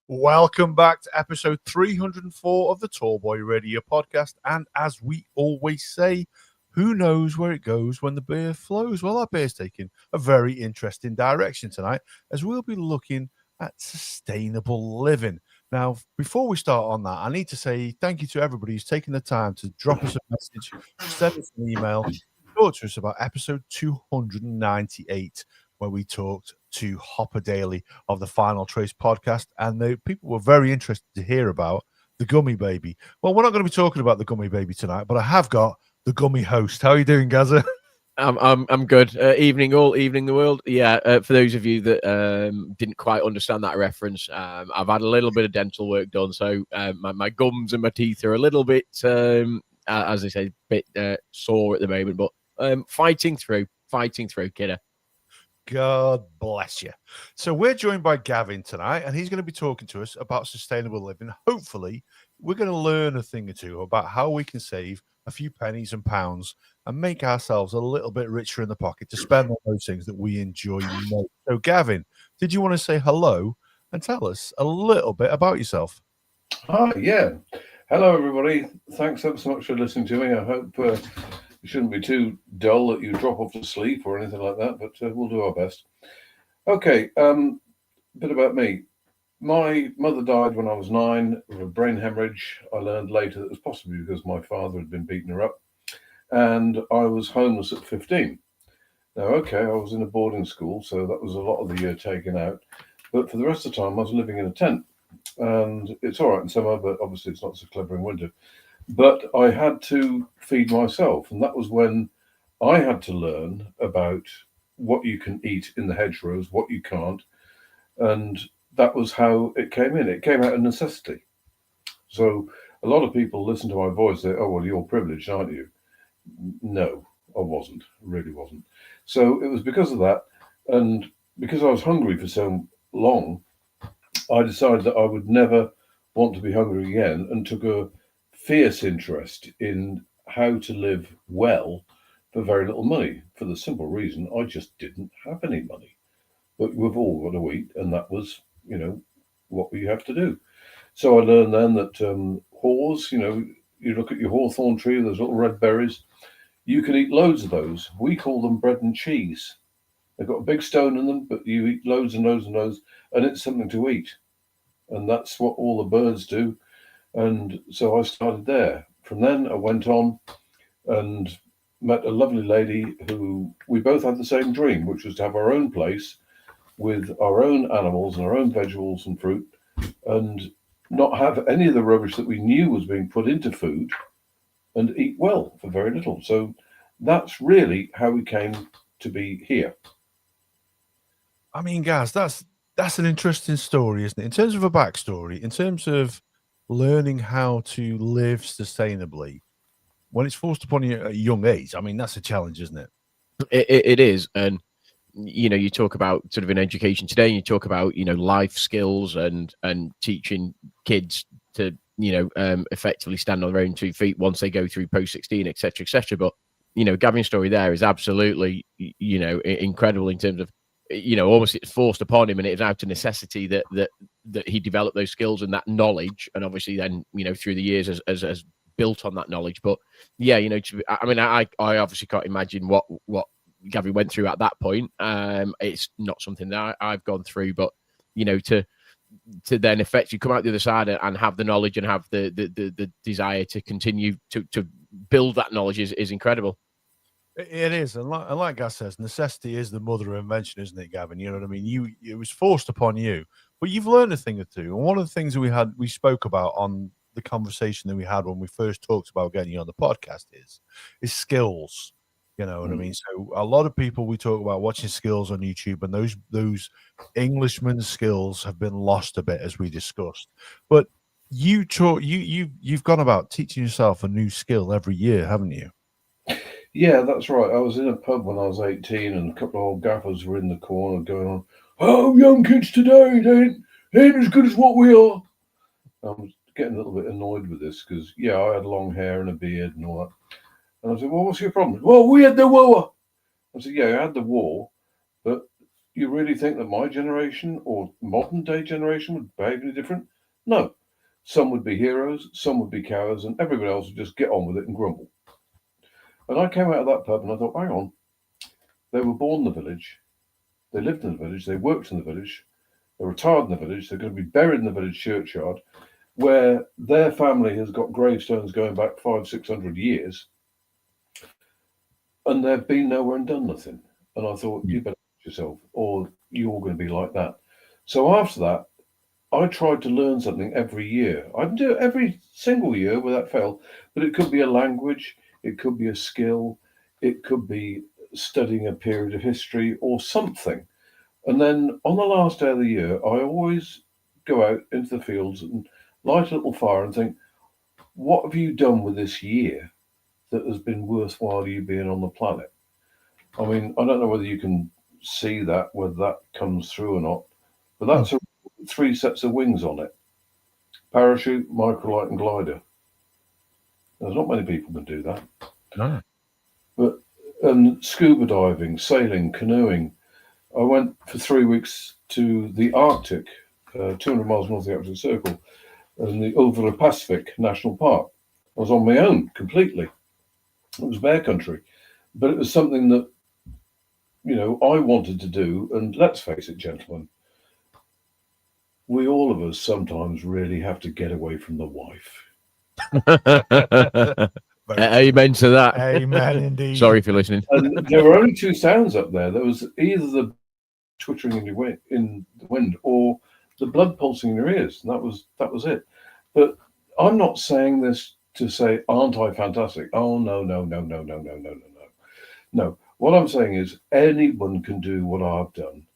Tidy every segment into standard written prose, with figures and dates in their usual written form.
Welcome back to episode 304 of the Tallboy Radio podcast. And as we always say, who knows where it goes when the beer flows? Well, our beer's taking a very interesting direction tonight as we'll be looking at sustainable living. Now, before we start on that, I need to say thank you to everybody who's taken the time to drop us a message, send us an email, talk to us about episode 298, where we talked to Hopper Daly of the Final Trace podcast, and the people were very interested to hear about the Gummy Baby. Well, we're not going to be talking about the Gummy Baby tonight, but I have got the Gummy host. How are you doing, Gaza? I'm good. Evening all, evening the world. Yeah, for those of you that didn't quite understand that reference, I've had a little bit of dental work done, so my gums and my teeth are a little bit, as I say, bit sore at the moment, but fighting through, kidder. God bless you. So we're joined by Gavin tonight, and he's going to be talking to us about sustainable living. Hopefully, we're going to learn a thing or two about how we can save a few pennies and pounds and make ourselves a little bit richer in the pocket to spend on those things that we enjoy most. So, Gavin, did you want to say hello and tell us a little bit about yourself? Hi, yeah. Hello, everybody. Thanks ever so much for listening to me. I hope it shouldn't be too dull that you drop off to sleep or anything like that, but we'll do our best. Okay, a bit about me. My mother died when I was 9 of a brain hemorrhage. I learned later that it was possibly because my father had been beating her up, and I was homeless at 15. Now, okay, I was in a boarding school, so that was a lot of the year taken out, but for the rest of the time, I was living in a tent. And it's all right in summer, but obviously it's not so clever in winter. But I had to feed myself, and that was when I had to learn about what you can eat in the hedgerows, what you can't, and that was how it came in. It came out of necessity. So a lot of people listen to my voice, say, "Oh, well, you're privileged, aren't you?" No, I wasn't. Really wasn't. So it was because of that, and because I was hungry for so long, I decided that I would never want to be hungry again, and took a fierce interest in how to live well for very little money, for the simple reason I just didn't have any money. But we've all got to eat, and that was, what we have to do. So I learned then that haws, you look at your hawthorn tree, those little red berries, you can eat loads of those. We call them bread and cheese. They've got a big stone in them, but you eat loads and loads and loads, and it's something to eat. And that's what all the birds do. And so I started there. From then I went on and met a lovely lady who we both had the same dream, which was to have our own place with our own animals and our own vegetables and fruit, and not have any of the rubbish that we knew was being put into food, and eat well for very little. So that's really how we came to be here. I mean, guys, that's an interesting story, isn't it? In terms of a backstory, in terms of learning how to live sustainably when it's forced upon you at a young age, I mean, that's a challenge, isn't it? It is, and you talk about sort of in education today, and you talk about life skills and teaching kids to effectively stand on their own 2 feet once they go through post 16, etc., etc. But Gavin's story there is absolutely incredible in terms of almost it's forced upon him, and it was out of necessity that he developed those skills and that knowledge, and obviously then through the years as built on that knowledge. But yeah, I mean, I obviously can't imagine what Gavin went through at that point. It's not something that I've gone through, but to then effectively come out the other side and have the knowledge and have the desire to continue to build that knowledge is incredible. It is, and like Gas says, necessity is the mother of invention, isn't it, Gavin? You know what I mean? It was forced upon you, but you've learned a thing or two. And one of the things that we spoke about on the conversation that we had when we first talked about getting you on the podcast is skills. You know what I mean? So a lot of people, we talk about watching skills on YouTube, and those Englishmen's skills have been lost a bit, as we discussed. But you've gone about teaching yourself a new skill every year, haven't you? Yeah, that's right. I was in a pub when I was 18, and a couple of old gaffers were in the corner going on, "Oh, young kids today, they ain't as good as what we are." I was getting a little bit annoyed with this because, yeah, I had long hair and a beard and all that. And I said, "Well, what's your problem?" "Well, we had the war." I said, "Yeah, I had the war, but you really think that my generation or modern day generation would behave any different? No. Some would be heroes, some would be cowards, and everybody else would just get on with it and grumble. And I came out of that pub and I thought, hang on, they were born in the village, they lived in the village, they worked in the village, they're retired in the village, they're going to be buried in the village churchyard, where their family has got gravestones going back 500-600 years, and they've been nowhere and done nothing. And I thought, you better watch yourself, or you're going to be like that. So after that, I tried to learn something every year. I didn't do it every single year without fail, but it could be a language, it could be a skill, it could be studying a period of history or something. And then on the last day of the year, I always go out into the fields and light a little fire and think, what have you done with this year that has been worthwhile you being on the planet? I mean, I don't know whether you can see that, whether that comes through or not, but that's 3 sets of wings on it. Parachute, microlight and glider. There's not many people can do that. No. But and scuba diving, sailing, canoeing. I went for 3 weeks to the Arctic, 200 miles north of the Arctic Circle, and the over the Pacific National Park. I was on my own completely. It was bear country, but it was something that, you know, I wanted to do. And let's face it, gentlemen, we all of us sometimes really have to get away from the wife. Amen to that. Amen, indeed. Sorry if you're listening. And there were only 2 sounds up there. There was either the twittering in the wind or the blood pulsing in your ears, and that was it. But I'm not saying this to say, aren't I fantastic? Oh no. No. What I'm saying is anyone can do what I've done.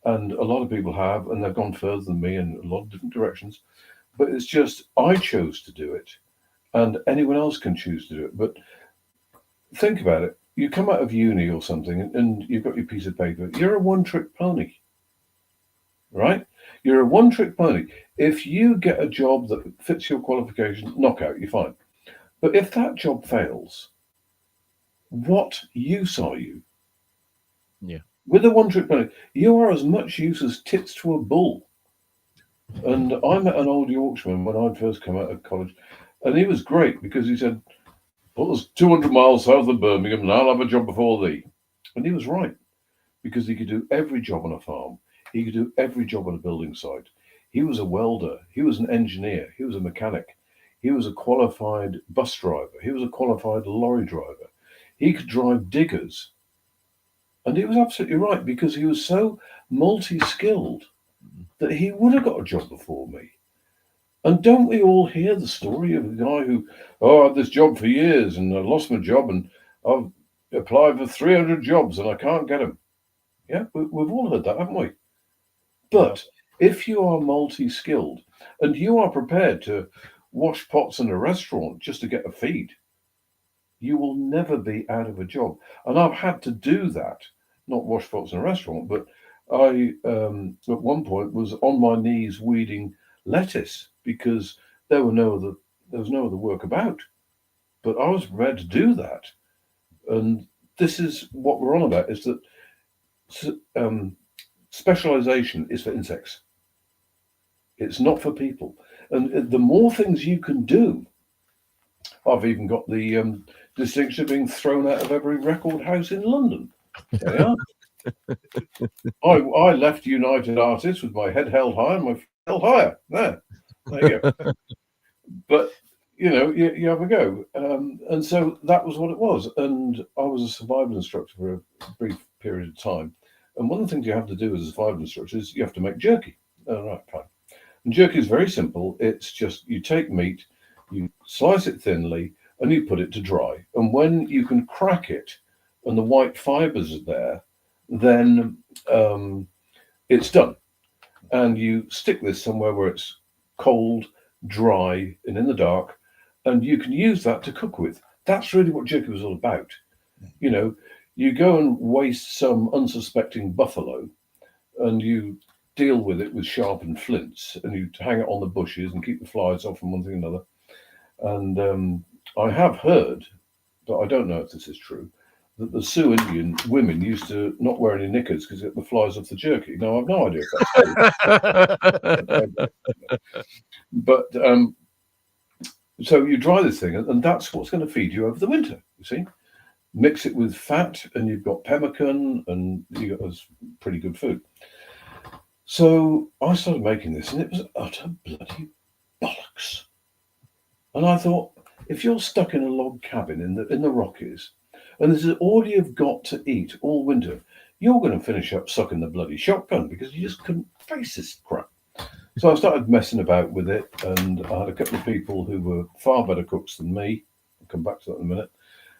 And a lot of people have, and they've gone further than me in a lot of different directions. But it's just I chose to do it, and anyone else can choose to do it. But think about it. You come out of uni or something, and you've got your piece of paper. You're a one-trick pony, right? You're a one-trick pony. If you get a job that fits your qualification, knockout, you're fine. But if that job fails, what use are you? Yeah. With a one-trick pony, you are as much use as tits to a bull. And I met an old Yorkshireman when I'd first come out of college, and he was great because he said, well, it's 200 miles south of Birmingham, and I'll have a job before thee. And he was right, because he could do every job on a farm. He could do every job on a building site. He was a welder. He was an engineer. He was a mechanic. He was a qualified bus driver. He was a qualified lorry driver. He could drive diggers. And he was absolutely right, because he was so multi-skilled that he would have got a job before me. And don't we all hear the story of a guy who, I had this job for years and I lost my job and I've applied for 300 jobs and I can't get them. Yeah, we've all heard that, haven't we? But if you are multi-skilled and you are prepared to wash pots in a restaurant just to get a feed, you will never be out of a job. And I've had to do that, not wash pots in a restaurant, but I, at one point, was on my knees weeding lettuce because there was no other work about. But I was prepared to do that. And this is what we're on about, is that specialization is for insects. It's not for people. And the more things you can do, I've even got the distinction of being thrown out of every record house in London. There you are. I left United Artists with my head held high and my feet held higher. There you go. But, you know, you have a go. And so that was what it was. And I was a survival instructor for a brief period of time. And one of the things you have to do as a survival instructor is you have to make jerky. Right, fine. And jerky is very simple. It's just you take meat, you slice it thinly, and you put it to dry. And when you can crack it and the white fibers are there, then it's done. And you stick this somewhere where it's cold, dry, and in the dark, and you can use that to cook with. That's really what jerky was all about. You know, you go and waste some unsuspecting buffalo, and you deal with it with sharpened flints, and you hang it on the bushes and keep the flies off and one thing and another. And I have heard, but I don't know if this is true, that the Sioux Indian women used to not wear any knickers because it get the flies off the jerky. Now, I've no idea if that's true. But so you dry this thing, and that's what's going to feed you over the winter, you see. Mix it with fat, and you've got pemmican, and you got this pretty good food. So I started making this, and it was utter bloody bollocks. And I thought, if you're stuck in a log cabin in the Rockies, and this is all you've got to eat all winter, you're going to finish up sucking the bloody shotgun because you just couldn't face this crap. So I started messing about with it, and I had a couple of people who were far better cooks than me. I'll come back to that in a minute.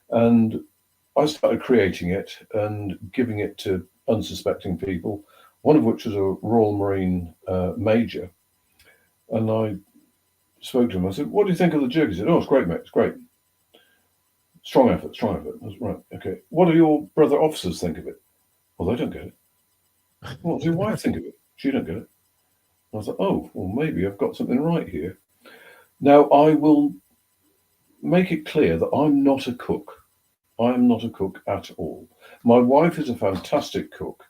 And I started creating it and giving it to unsuspecting people, one of which was a Royal Marine major. And I spoke to him. I said, "What do you think of the jerky?" He said, "Oh, it's great, mate. It's great. Strong effort, strong effort." I said, "Right, okay. What do your brother officers think of it?" "Well, they don't get it." "What does your wife think of it?" "She don't get it." I was like, "Oh, well, maybe I've got something right here." Now, I will make it clear that I'm not a cook. I am not a cook at all. My wife is a fantastic cook,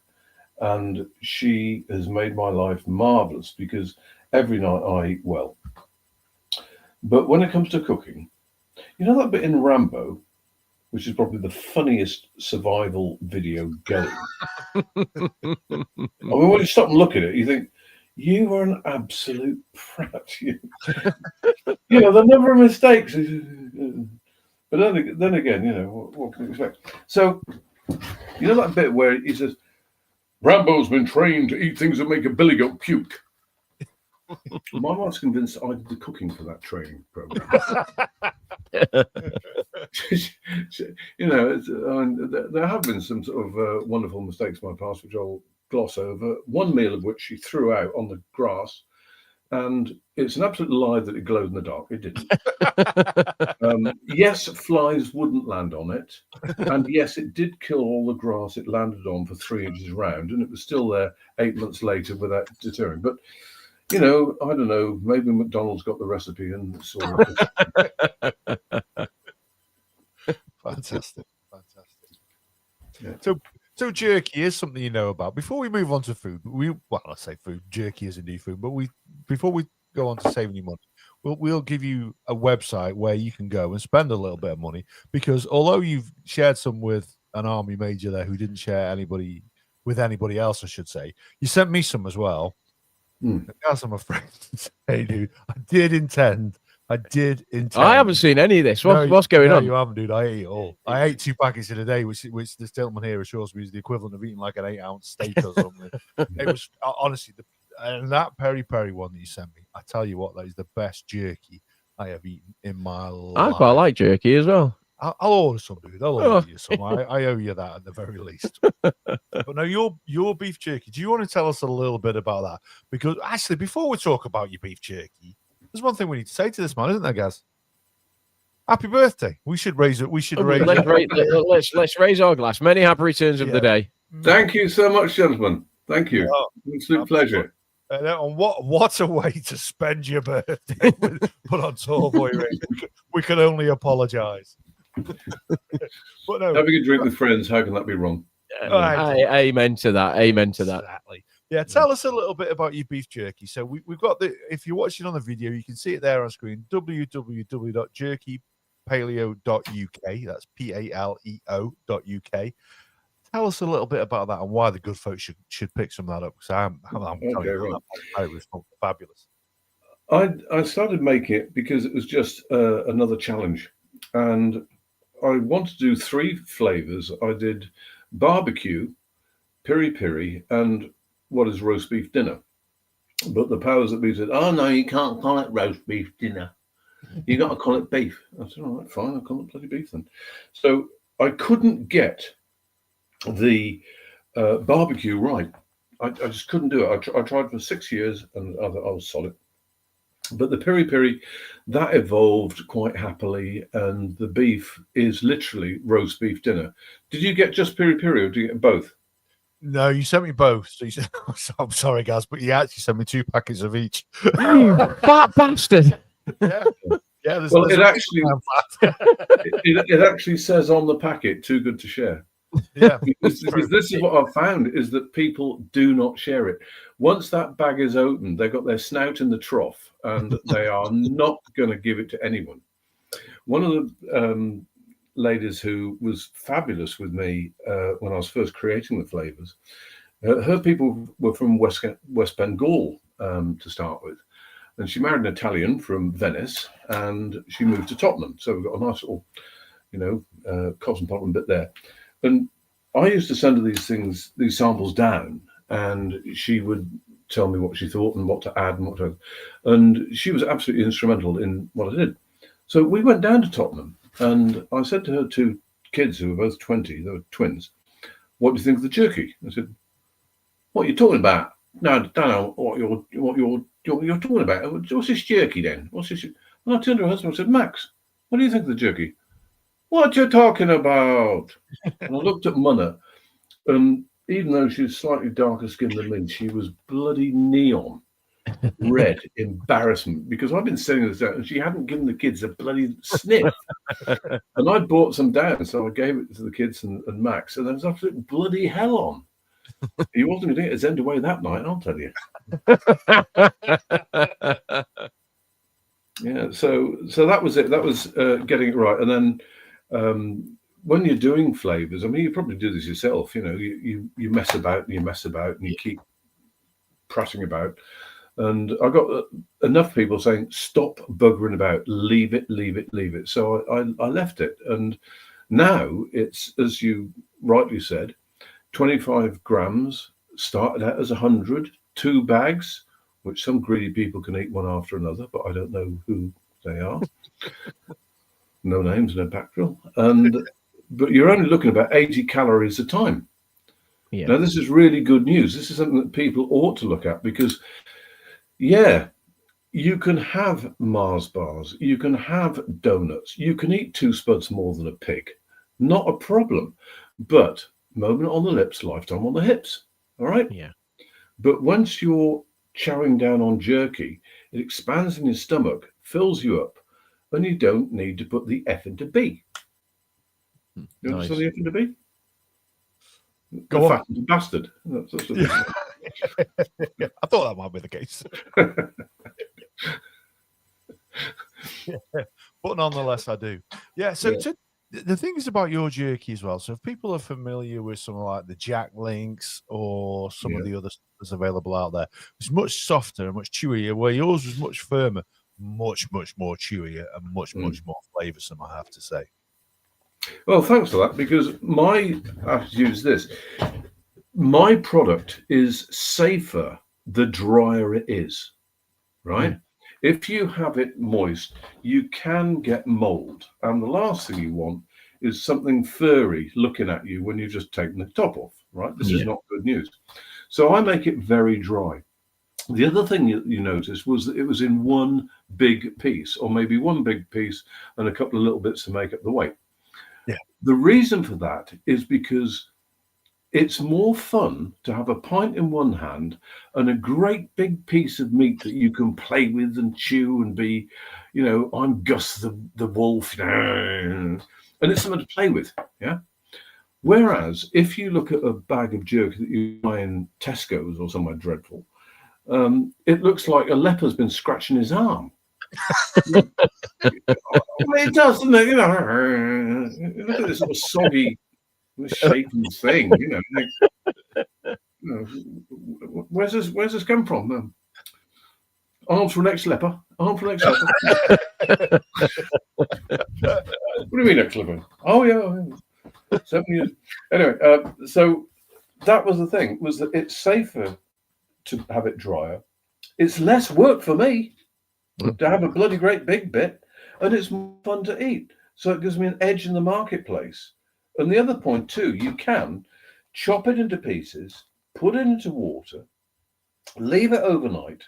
and she has made my life marvelous because every night I eat well. But when it comes to cooking, you know that bit in Rambo, which is probably the funniest survival video going. I mean, when you stop and look at it, you think, you are an absolute prat. You know, there never are mistakes. But then again, you know, what can you expect? So, you know that bit where he says, "Rambo's been trained to eat things that make a billy goat puke." My wife's convinced I did the cooking for that training program. You know, there have been some sort of wonderful mistakes in my past, which I'll gloss over. One meal of which she threw out on the grass, and it's an absolute lie that it glowed in the dark. It didn't. Yes, flies wouldn't land on it, and yes, it did kill all the grass it landed on for 3 inches round, and it was still there 8 months later without deterring. But you know, I don't know. Maybe McDonald's got the recipe and it's all. Fantastic. Yeah. So jerky is something you know about. Before we move on to food, I say food. Jerky is indeed food, but before we go on to saving you money, we'll give you a website where you can go and spend a little bit of money, because although you've shared some with an army major there who didn't share with anybody else, I should say, you sent me some as well. As I'm afraid to say, dude, I did intend. I haven't seen any of this. What's going on? You haven't, dude. I ate it all. I ate 2 packets in a day, which this gentleman here assures me is the equivalent of eating like an 8-ounce steak or something. It was honestly and that peri peri one that you sent me. I tell you what, that is the best jerky I have eaten in my life. I quite like jerky as well. I'll order some, dude. I'll order you some. I owe you that at the very least. But no, your beef jerky. Do you want to tell us a little bit about that? Because actually, before we talk about your beef jerky, there's one thing we need to say to this man, isn't there, Gaz? Happy birthday! We should raise it. Let's raise our glass. Many happy returns of the day. Thank you so much, gentlemen. Thank you. Absolute pleasure. And what a way to spend your birthday! Put on Tall Boy Radio. We can only apologise. But no, having a drink with friends, how can that be wrong? Amen to that. Amen to that. Exactly. Yeah, tell us a little bit about your beef jerky. So we've got if you're watching on the video, you can see it there on screen, www.jerkypaleo.uk. That's PALEO.uk. Tell us a little bit about that and why the good folks should pick some of that up, because I'm telling you, it was fabulous. I started making it because it was just another challenge, and I wanted to do 3 flavors. I did barbecue, piri piri, and what is roast beef dinner. But the powers that be said, "Oh no, you can't call it roast beef dinner. You got to call it beef." I said, "All right, fine, I'll call it bloody beef then." So I couldn't get the barbecue right. I just couldn't do it. I tried for 6 years and I was solid. But the piri piri, that evolved quite happily, and the beef is literally roast beef dinner. Did you get just piri piri, or did you get both? No, you sent me both. So I'm sorry, guys, but you actually sent me 2 packets of each. You fat bastard! Yeah, Yeah, Well, there's it a actually reason for that. it actually says on the packet, "Too good to share." Yeah, Because this is what I've found is that people do not share it. Once that bag is open, they've got their snout in the trough and they are not going to give it to anyone. One of the ladies who was fabulous with me when I was first creating the flavors, her people were from West Bengal to start with. And she married an Italian from Venice and she moved to Tottenham. So we've got a nice little, cosmopolitan bit there. And I used to send her these samples down, and she would tell me what she thought and what to add and what to add. And she was absolutely instrumental in what I did. So we went down to Tottenham, and I said to her two kids who were both 20, they were twins, "What do you think of the jerky?" I said, "What are you talking about? No, I don't know what you're talking about. What's this jerky then? What's this?" And I turned to her husband and said, "Max, what do you think of the jerky?" "What you talking about?" And I looked at Munna, and even though she was slightly darker skinned than me, she was bloody neon red embarrassment, because I've been selling this out and she hadn't given the kids a bloody sniff. And I bought some down, so I gave it to the kids and Max, and there was absolute bloody hell on. He wasn't going to get his end away that night, I'll tell you. Yeah, so that was it. That was getting it right. And then when you're doing flavors, I mean, you probably do this yourself. You know, you mess about and you mess about and you keep prattling about. And I got enough people saying, "Stop buggering about, leave it, leave it, leave it." So I left it. And now it's, as you rightly said, 25 grams, started out as 100, 2 bags, which some greedy people can eat one after another, but I don't know who they are. No names, no backdrop. But you're only looking about 80 calories a time. Yeah. Now, this is really good news. This is something that people ought to look at, because, yeah, you can have Mars bars, you can have donuts, you can eat 2 spuds more than a pig. Not a problem. But moment on the lips, lifetime on the hips. All right? Yeah. But once you're chowing down on jerky, it expands in your stomach, fills you up, and you don't need to put the F into B. You understand the F into B? Go the on. fattened bastard. That's Yeah. I thought that might be the case. But nonetheless, I do. Yeah. So the thing is about your jerky as well. So if people are familiar with something like the Jack Links or some of the other stuff that's available out there, it's much softer and much chewier, where yours was much firmer, much more chewier and much more flavoursome, I have to say. Well, thanks for that, because my attitude is this. My product is safer the drier it is, right? If you have it moist, you can get mold. And the last thing you want is something furry looking at you when you've just taken the top off, right? This is not good news. So I make it very dry. The other thing you noticed was that it was in one big piece, or maybe one big piece and a couple of little bits to make up the weight. Yeah. The reason for that is because it's more fun to have a pint in one hand and a great big piece of meat that you can play with and chew and be, I'm Gus the wolf, and it's something to play with, yeah? Whereas if you look at a bag of jerky that you buy in Tesco's or somewhere dreadful, it looks like a leopard's been scratching his arm. It does, doesn't it? Look at this little soggy shapen thing, where's this come from? Arms for next leper. Arm for next leper. What do you mean next leper? Oh yeah. 7 years. Anyway, so that was the thing, was that it's safer to have it drier. It's less work for me to have a bloody great big bit, and it's more fun to eat. So it gives me an edge in the marketplace. And the other point too, you can chop it into pieces, put it into water, leave it overnight.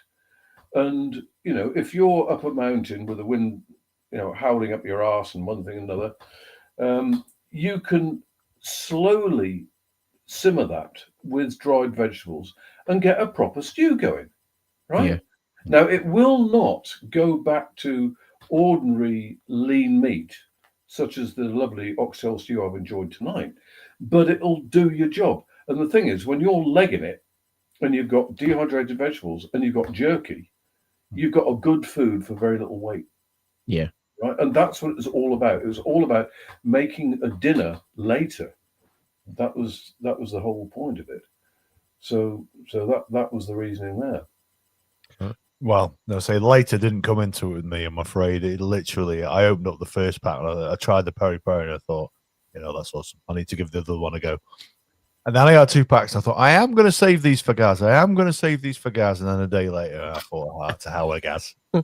And, if you're up a mountain with the wind, howling up your arse and one thing and another, you can slowly simmer that with dried vegetables and get a proper stew going, right? Yeah. Now, it will not go back to ordinary lean meat, such as the lovely oxtail stew I've enjoyed tonight, but it'll do your job. And the thing is, when you're legging it and you've got dehydrated vegetables and you've got jerky, you've got a good food for very little weight. Yeah. Right. And that's what it was all about. It was all about making a dinner later. That was the whole point of it. So that was the reasoning there. Well, no, say later didn't come into it with me, I'm afraid. It literally, I opened up the first pack and I tried the peri peri and I thought, that's awesome. I need to give the other one a go. And then I got 2 packs. And I thought, I am going to save these for Gaz. And then a day later, I thought, to hell with Gaz. I'll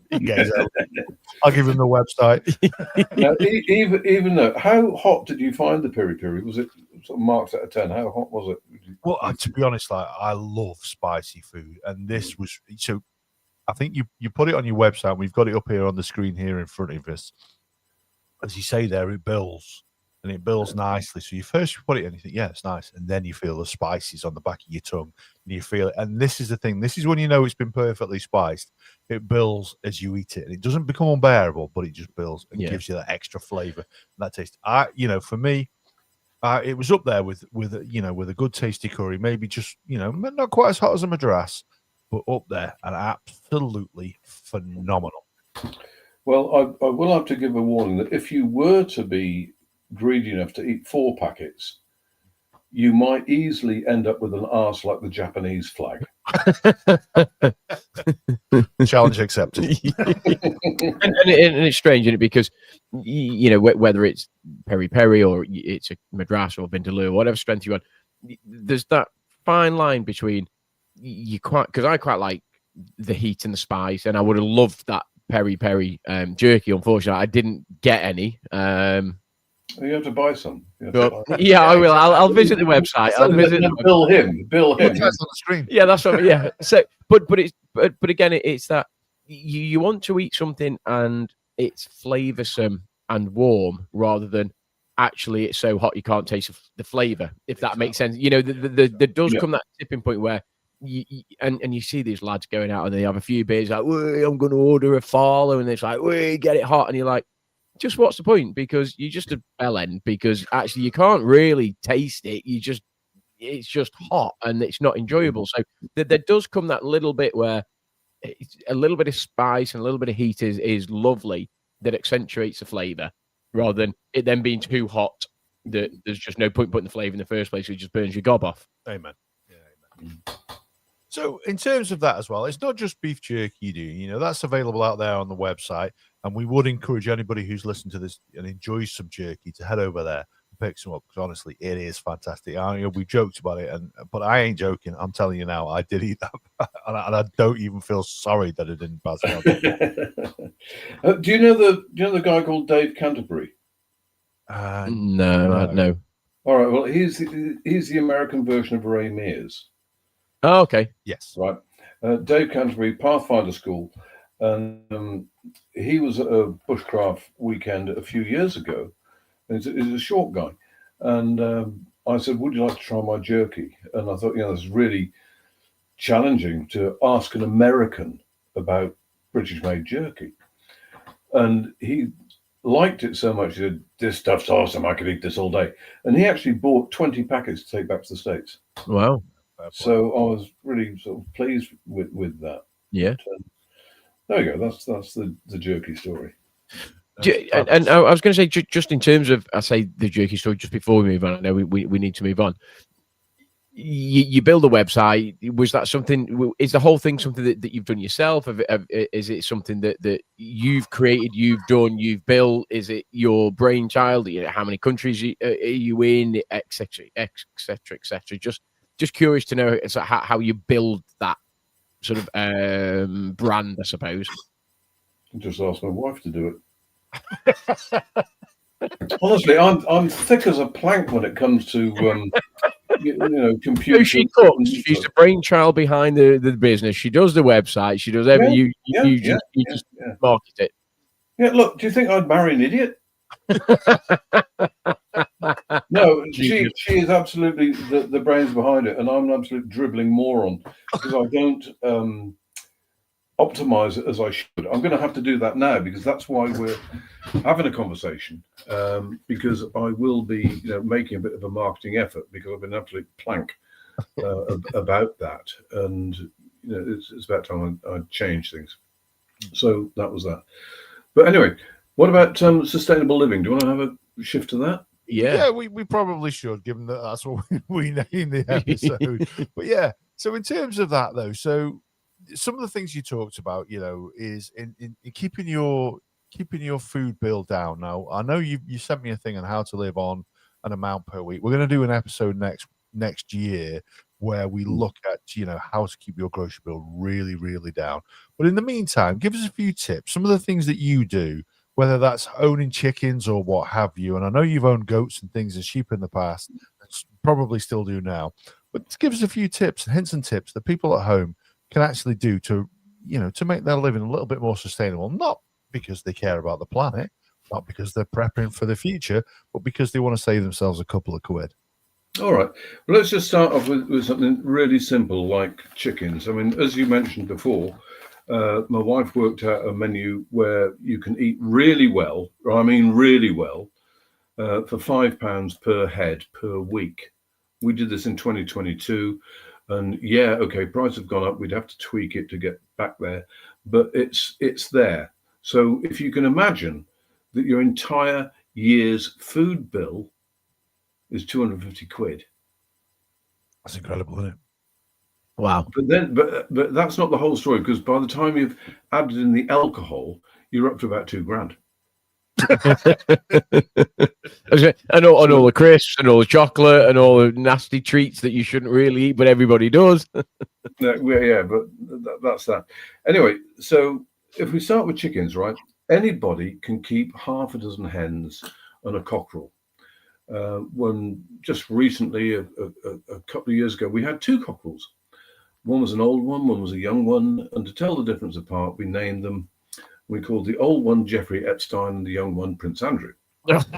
give him the website. Now, even though, how hot did you find the peri peri? Was it sort of marks out of 10? How hot was it? Well, to be honest, I love spicy food. And this was, so I think you put it on your website. We've got it up here on the screen here in front of us. As you say there, it builds. And it builds nicely. So you first put it in, you think, yeah, it's nice. And then you feel the spices on the back of your tongue. And you feel it. And this is the thing. This is when you know it's been perfectly spiced. It builds as you eat it. And it doesn't become unbearable, but it just builds and gives you that extra flavour and that taste. For me, it was up there with a good tasty curry. Maybe just, not quite as hot as a Madras, but up there and absolutely phenomenal. Well, I will have to give a warning that if you were to be greedy enough to eat 4 packets, you might easily end up with an arse like the Japanese flag. Challenge accepted. and it's strange, isn't it? Because whether it's peri peri or it's a Madras or Vindaloo, whatever strength you want, there's that fine line between because I quite like the heat and the spice, and I would have loved that peri peri jerky. Unfortunately, I didn't get any. You have to buy some. Yeah, I will. I'll visit the website. I'll visit. Bill him. That's on the screen. Yeah, that's what. Yeah. So, but again, it's that you want to eat something and it's flavoursome and warm rather than actually it's so hot you can't taste the flavour. If that makes sense, there does come that tipping point where you see these lads going out and they have a few beers like, I'm going to order a Farlow, and it's like, get it hot, and you're like, just what's the point? Because you're just a bell end, because actually you can't really taste it. It's just hot and it's not enjoyable. So there does come that little bit where a little bit of spice and a little bit of heat is lovely, that accentuates the flavour, rather than it then being too hot that there's just no point putting the flavour in the first place. It just burns your gob off. Amen. Yeah, amen. So in terms of that as well, it's not just beef jerky you do. That's available out there on the website. And we would encourage anybody who's listened to this and enjoys some jerky to head over there and pick some up, because honestly, it is fantastic. We joked about it, but I ain't joking. I'm telling you now, I did eat that, and I don't even feel sorry that it didn't pass me. Do you know the guy called Dave Canterbury? No. All right. Well, he's the American version of Ray Mears. Oh, okay. Yes. Right. Dave Canterbury, Pathfinder School. And he was at a bushcraft weekend a few years ago. He's a short guy. And I said, would you like to try my jerky? And I thought, it's really challenging to ask an American about British-made jerky. And he liked it so much, he said, this stuff's awesome, I could eat this all day. And he actually bought 20 packets to take back to the States. Wow. So I was really sort of pleased with that. Yeah. But, there you go. That's the jerky story. And I was going to say, just in terms of, I say the jerky story, just before we move on, I know we need to move on. You build a website. Was that something? Is the whole thing something that you've done yourself? Is it something that you've created, you've done, you've built? Is it your brainchild? How many countries are you in, etc., etc., etc.? Just curious to know how you build that sort of brand, I suppose. Just ask my wife to do it. Honestly, I'm thick as a plank when it comes to computers. So she cooks. She's the brainchild behind the business. She does the website. She does everything. You just market it. Yeah. Look, do you think I'd marry an idiot? No, she is absolutely the brains behind it, and I'm an absolute dribbling moron because I don't optimize it as I should. I'm going to have to do that now because that's why we're having a conversation. Because I will be, making a bit of a marketing effort because I've been an absolute plank about that, and it's about time I change things. So that was that. But anyway, what about sustainable living? Do you want to have a shift to that? Yeah, we probably should, given that that's what we named the episode. But yeah, so in terms of that though, so some of the things you talked about, is in keeping your food bill down. Now, I know you sent me a thing on how to live on an amount per week. We're going to do an episode next year where we look at how to keep your grocery bill really, really down. But in the meantime, give us a few tips. Some of the things that you do, whether that's owning chickens or what have you. And I know you've owned goats and things and sheep in the past, probably still do now. But give us a few tips, hints and tips that people at home can actually do to make their living a little bit more sustainable. Not because they care about the planet, not because they're prepping for the future, but because they want to save themselves a couple of quid. All right. Well, let's just start off with something really simple like chickens. I mean, as you mentioned before, my wife worked out a menu where you can eat really well, or I mean really well, for £5 per head per week. We did this in 2022, and prices have gone up. We'd have to tweak it to get back there, but it's there. So if you can imagine that your entire year's food bill is 250 quid. That's incredible, isn't it? Wow. But that's not the whole story, because by the time you've added in the alcohol, you're up to about £2,000. and all the crisps and all the chocolate and all the nasty treats that you shouldn't really eat, but everybody does. But that's that. Anyway, so if we start with chickens, right? Anybody can keep half a dozen hens and a cockerel. When just recently, a couple of years ago, we had two cockerels. One was an old one was a young one, and to tell the difference apart, we named them. We called the old one Jeffrey Epstein and the young one Prince Andrew, because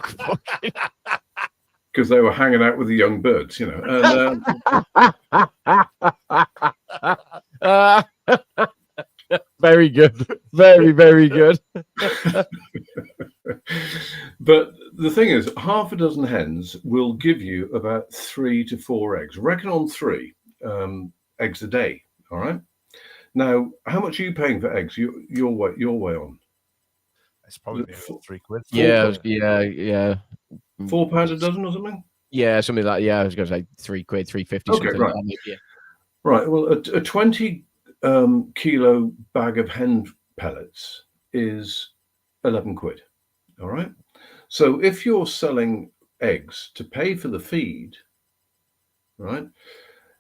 they were hanging out with the young birds, And, very good, very, very good. But the thing is, half a dozen hens will give you about 3 to 4 eggs. Reckon on 3 eggs a day. All right. Now, how much are you paying for eggs? Your way on. It's probably £3. Yeah. £4 a dozen or something. Yeah, something like that. Yeah, I was going to say £3, £3.50. Okay, right. Right. Well, a 20 kilo bag of hen pellets is 11 quid. All right. So if you're selling eggs to pay for the feed, right,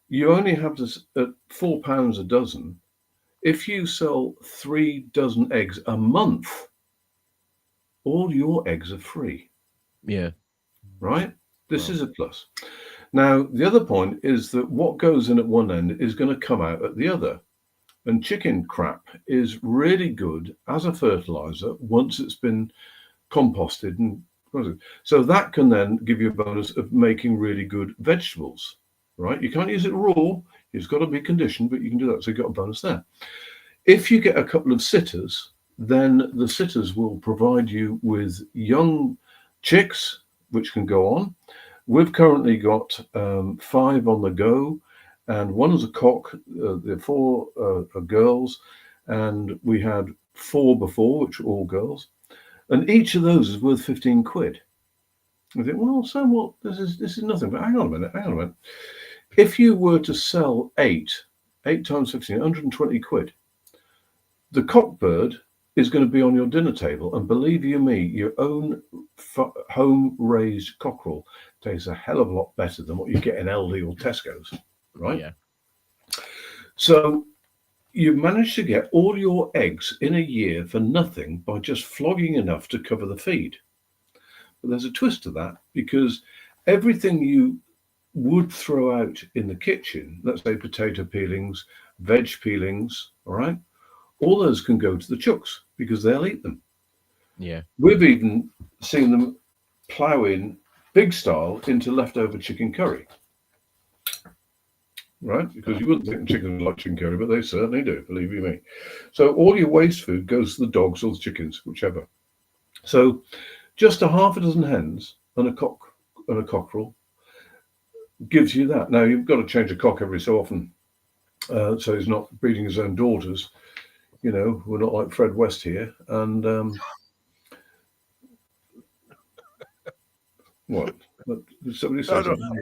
you only have to at £4 a dozen. If you sell 3 dozen eggs a month, all your eggs are free. Yeah. Right? This is a plus. Now, the other point is that what goes in at one end is going to come out at the other. And chicken crap is really good as a fertilizer once it's been composted. And so that can then give you a bonus of making really good vegetables. Right? You can't use it raw. It's got to be conditioned, but you can do that. So you've got a bonus there. If you get a couple of sitters, then the sitters will provide you with young chicks, which can go on. We've currently got 5 on the go, and one is a cock. The 4 are girls, and we had 4 before, which were all girls. And each of those is worth 15 quid. I think, well, so what? This is nothing. But hang on a minute. If you were to sell 8 times 15, 120 quid, the cockbird is going to be on your dinner table. And believe you me, your own home-raised cockerel tastes a hell of a lot better than what you get in Aldi or Tesco's, right? Yeah. So you've managed to get all your eggs in a year for nothing by just flogging enough to cover the feed. But there's a twist to that, because everything you would throw out in the kitchen, let's say potato peelings, veg peelings, all right, all those can go to the chooks because they'll eat them. Yeah. We've even seen them plough in big style into leftover chicken curry. right? Because you wouldn't think chickens like chicken curry, but they certainly do, believe you me. So all your waste food goes to the dogs or the chickens, whichever. So just a half a dozen hens and a cockerel gives you that. Now you've got to change a cock every so often, so he's not breeding his own daughters. You know, we're not like Fred West here. And what? Did somebody say something?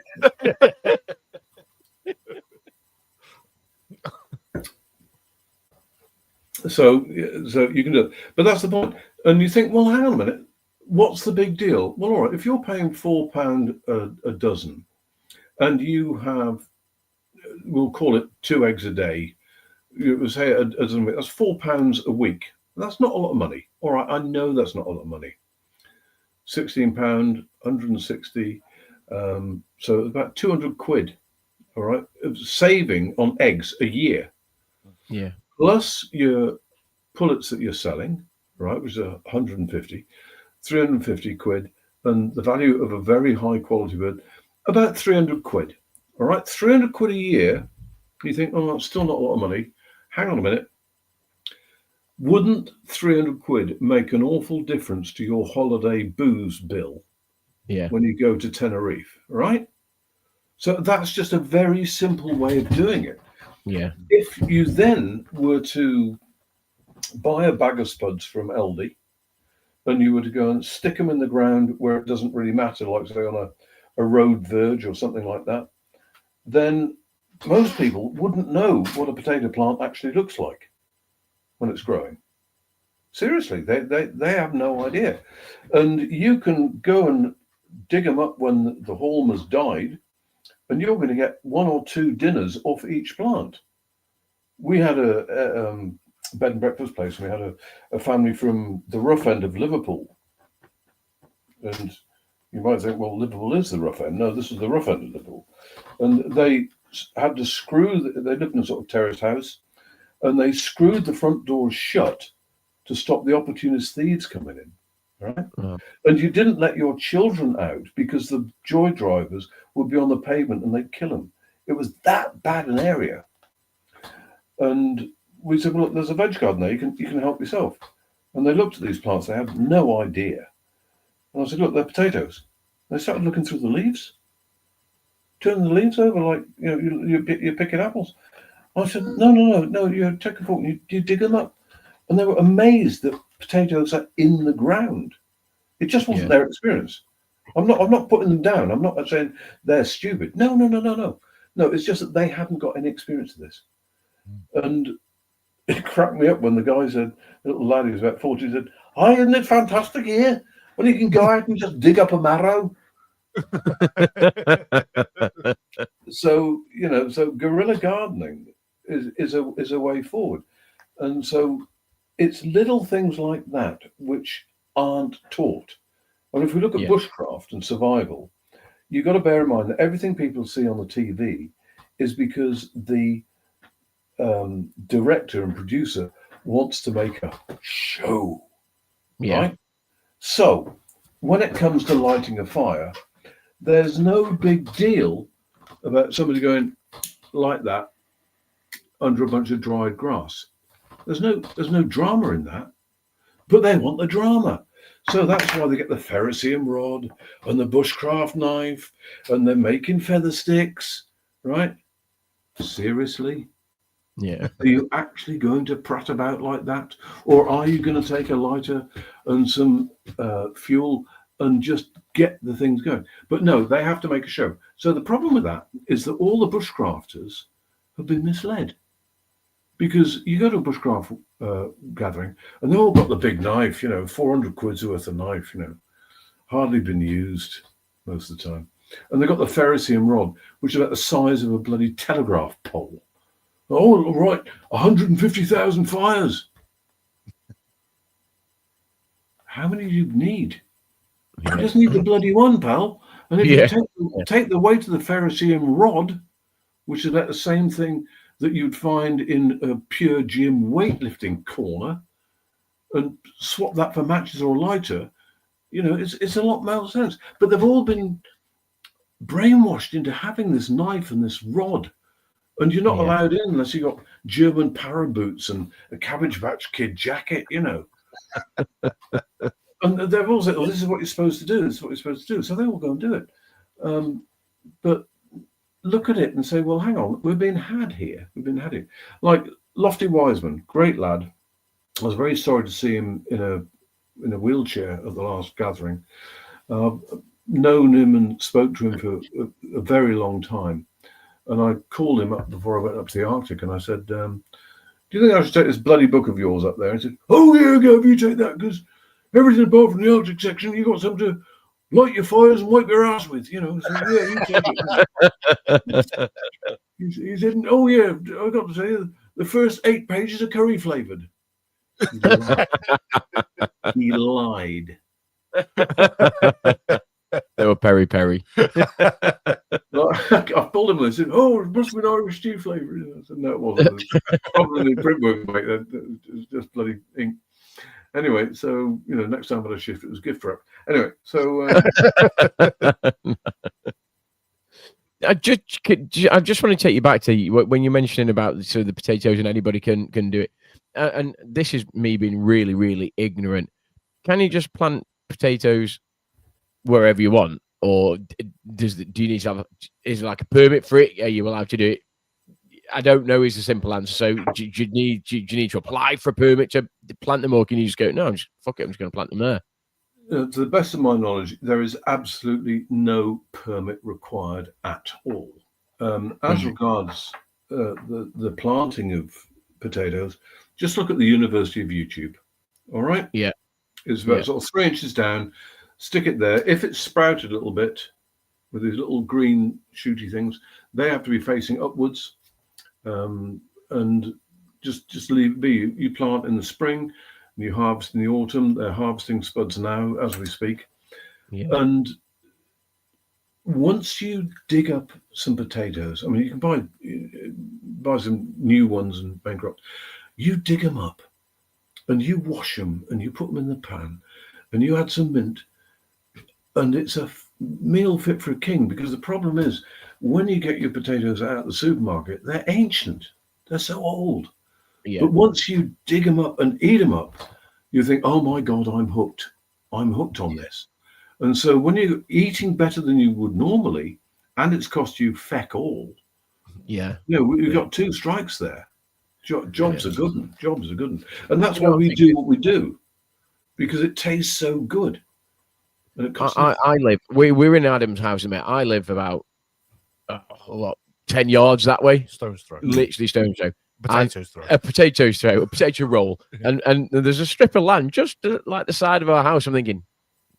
So you can do it, but that's the point. And you think, well, hang on a minute, what's the big deal? Well, all right, if you're paying £4 a dozen, and you have, we'll call it 2 eggs a day, you would say a dozen, that's £4 a week. That's not a lot of money. All right, I know that's not a lot of money. £16, 160, so about 200 quid. All right, saving on eggs a year. Yeah. Plus your pullets that you're selling, right, which is 150, 350 quid, and the value of a very high quality bird, about 300 quid. All right, 300 quid a year. You think, oh, that's still not a lot of money. Hang on a minute. Wouldn't 300 quid make an awful difference to your holiday booze bill? Yeah. When you go to Tenerife, right? So that's just a very simple way of doing it. Yeah. If you then were to buy a bag of spuds from Aldi, and you were to go and stick them in the ground where it doesn't really matter, like say on a road verge or something like that, then most people wouldn't know what a potato plant actually looks like when it's growing. Seriously, they have no idea. And you can go and dig them up when the haulm has died, and you're going to get 1 or 2 dinners off each plant. We had a bed and breakfast place, and we had a family from the rough end of Liverpool. And you might think, well, Liverpool is the rough end. No, this is the rough end of Liverpool. And they had to they lived in a sort of terraced house, and they screwed the front doors shut to stop the opportunist thieves coming in. Right? Oh. And you didn't let your children out because the joy drivers would be on the pavement and they'd kill them. It was that bad an area. And we said, well, look, there's a veg garden there. You can help yourself. And they looked at these plants. They had no idea. And I said, look, they're potatoes. And they started looking through the leaves, turning the leaves over like you're picking apples. I said, no. You take a fork and you dig them up. And they were amazed that potatoes are in the ground. It just wasn't their experience. I'm not putting them down. I'm not saying they're stupid. No. No, it's just that they hadn't got any experience of this. And it cracked me up when the guy said, a little lad who was about 40, said, "Hi, isn't it fantastic here? When you can go out and just dig up a marrow." So guerrilla gardening is a way forward. And so it's little things like that which aren't taught. And if we look at bushcraft and survival, you've got to bear in mind that everything people see on the TV is because the director and producer wants to make a show. Right? So when it comes to lighting a fire, there's no big deal about somebody going like that under a bunch of dried grass. There's no drama in that, but they want the drama. So that's why they get the ferrocium rod and the bushcraft knife, and they're making feather sticks, right? Seriously? Yeah. Are you actually going to prat about like that? Or are you going to take a lighter and some fuel and just get the things going? But no, they have to make a show. So the problem with that is that all the bushcrafters have been misled. Because you go to a bushcraft gathering and they've all got the big knife, 400 quid's worth of knife, hardly been used most of the time. And they've got the ferrocium rod, which is about the size of a bloody telegraph pole. Oh, right, 150,000 fires. How many do you need? You just need the bloody one, pal. And if you take the weight of the ferrocium rod, which is about the same thing that you'd find in a pure gym weightlifting corner, and swap that for matches or lighter, it's a lot more sense. But they've all been brainwashed into having this knife and this rod And you're not Yeah. allowed in unless you got German para boots and a Cabbage Patch Kid jacket, you know. And they've all said, "Oh, this is what you're supposed to do. This is what you're supposed to do." So they all go and do it. But look at it and say, "Well, hang on, we're being had here. We've been had here." Like Lofty Wiseman, great lad. I was very sorry to see him in a wheelchair at the last gathering. I've known him and spoke to him for a very long time. And I called him up before I went up to the Arctic, and I said, "Do you think I should take this bloody book of yours up there?" And he said, "Oh yeah, Gav, you take that, because everything apart from the Arctic section, you got something to light your fires and wipe your ass with, you know." So yeah, you take it. He said, "Oh yeah, I got to tell you, the first 8 pages are curry flavored." He lied. They were peri. I pulled him and I said, "Oh, it must have been Irish stew flavour." I said, "No, it wasn't. Probably the print work, mate. It was just bloody ink." Anyway, so, you know, next time I had a shift, it was gift wrap. Anyway, so... I just want to take you back to when you're mentioning about sort of the potatoes and anybody can do it. And this is me being really, really ignorant. Can you just plant potatoes wherever you want, or do you need to have? Is there like a permit for it? Are you allowed to do it? I don't know. Is the simple answer. So do you need to apply for a permit to plant them, or can you just go, "No, fuck it, I'm just going to plant them there"? To the best of my knowledge, there is absolutely no permit required at all. As regards the planting of potatoes, just look at the University of YouTube. All right? Yeah. It's about sort of 3 inches down. Stick it there. If it's sprouted a little bit with these little green shooty things, they have to be facing upwards. And just leave it be. You plant in the spring, and you harvest in the autumn. They're harvesting spuds now as we speak. Yeah. And once you dig up some potatoes, I mean, you can buy some new ones and bankrupt. You dig them up, and you wash them, and you put them in the pan, and you add some mint, and it's a meal fit for a king. Because the problem is, when you get your potatoes out of the supermarket, they're ancient. They're so old. Yeah. But once you dig them up and eat them up, you think, "Oh my God, I'm hooked. I'm hooked on this." And so when you're eating better than you would normally, and it's cost you feck all, we've got 2 strikes there. Jobs are good one. Jobs are good one. And that's why we do what we do, because it tastes so good. And it costs we're in Adam's house, mate. I live about 10 yards that way. Stone's throw. Literally stone's throw. Potatoes throw. A potato's throw, a potato roll. And there's a strip of land just like the side of our house. I'm thinking,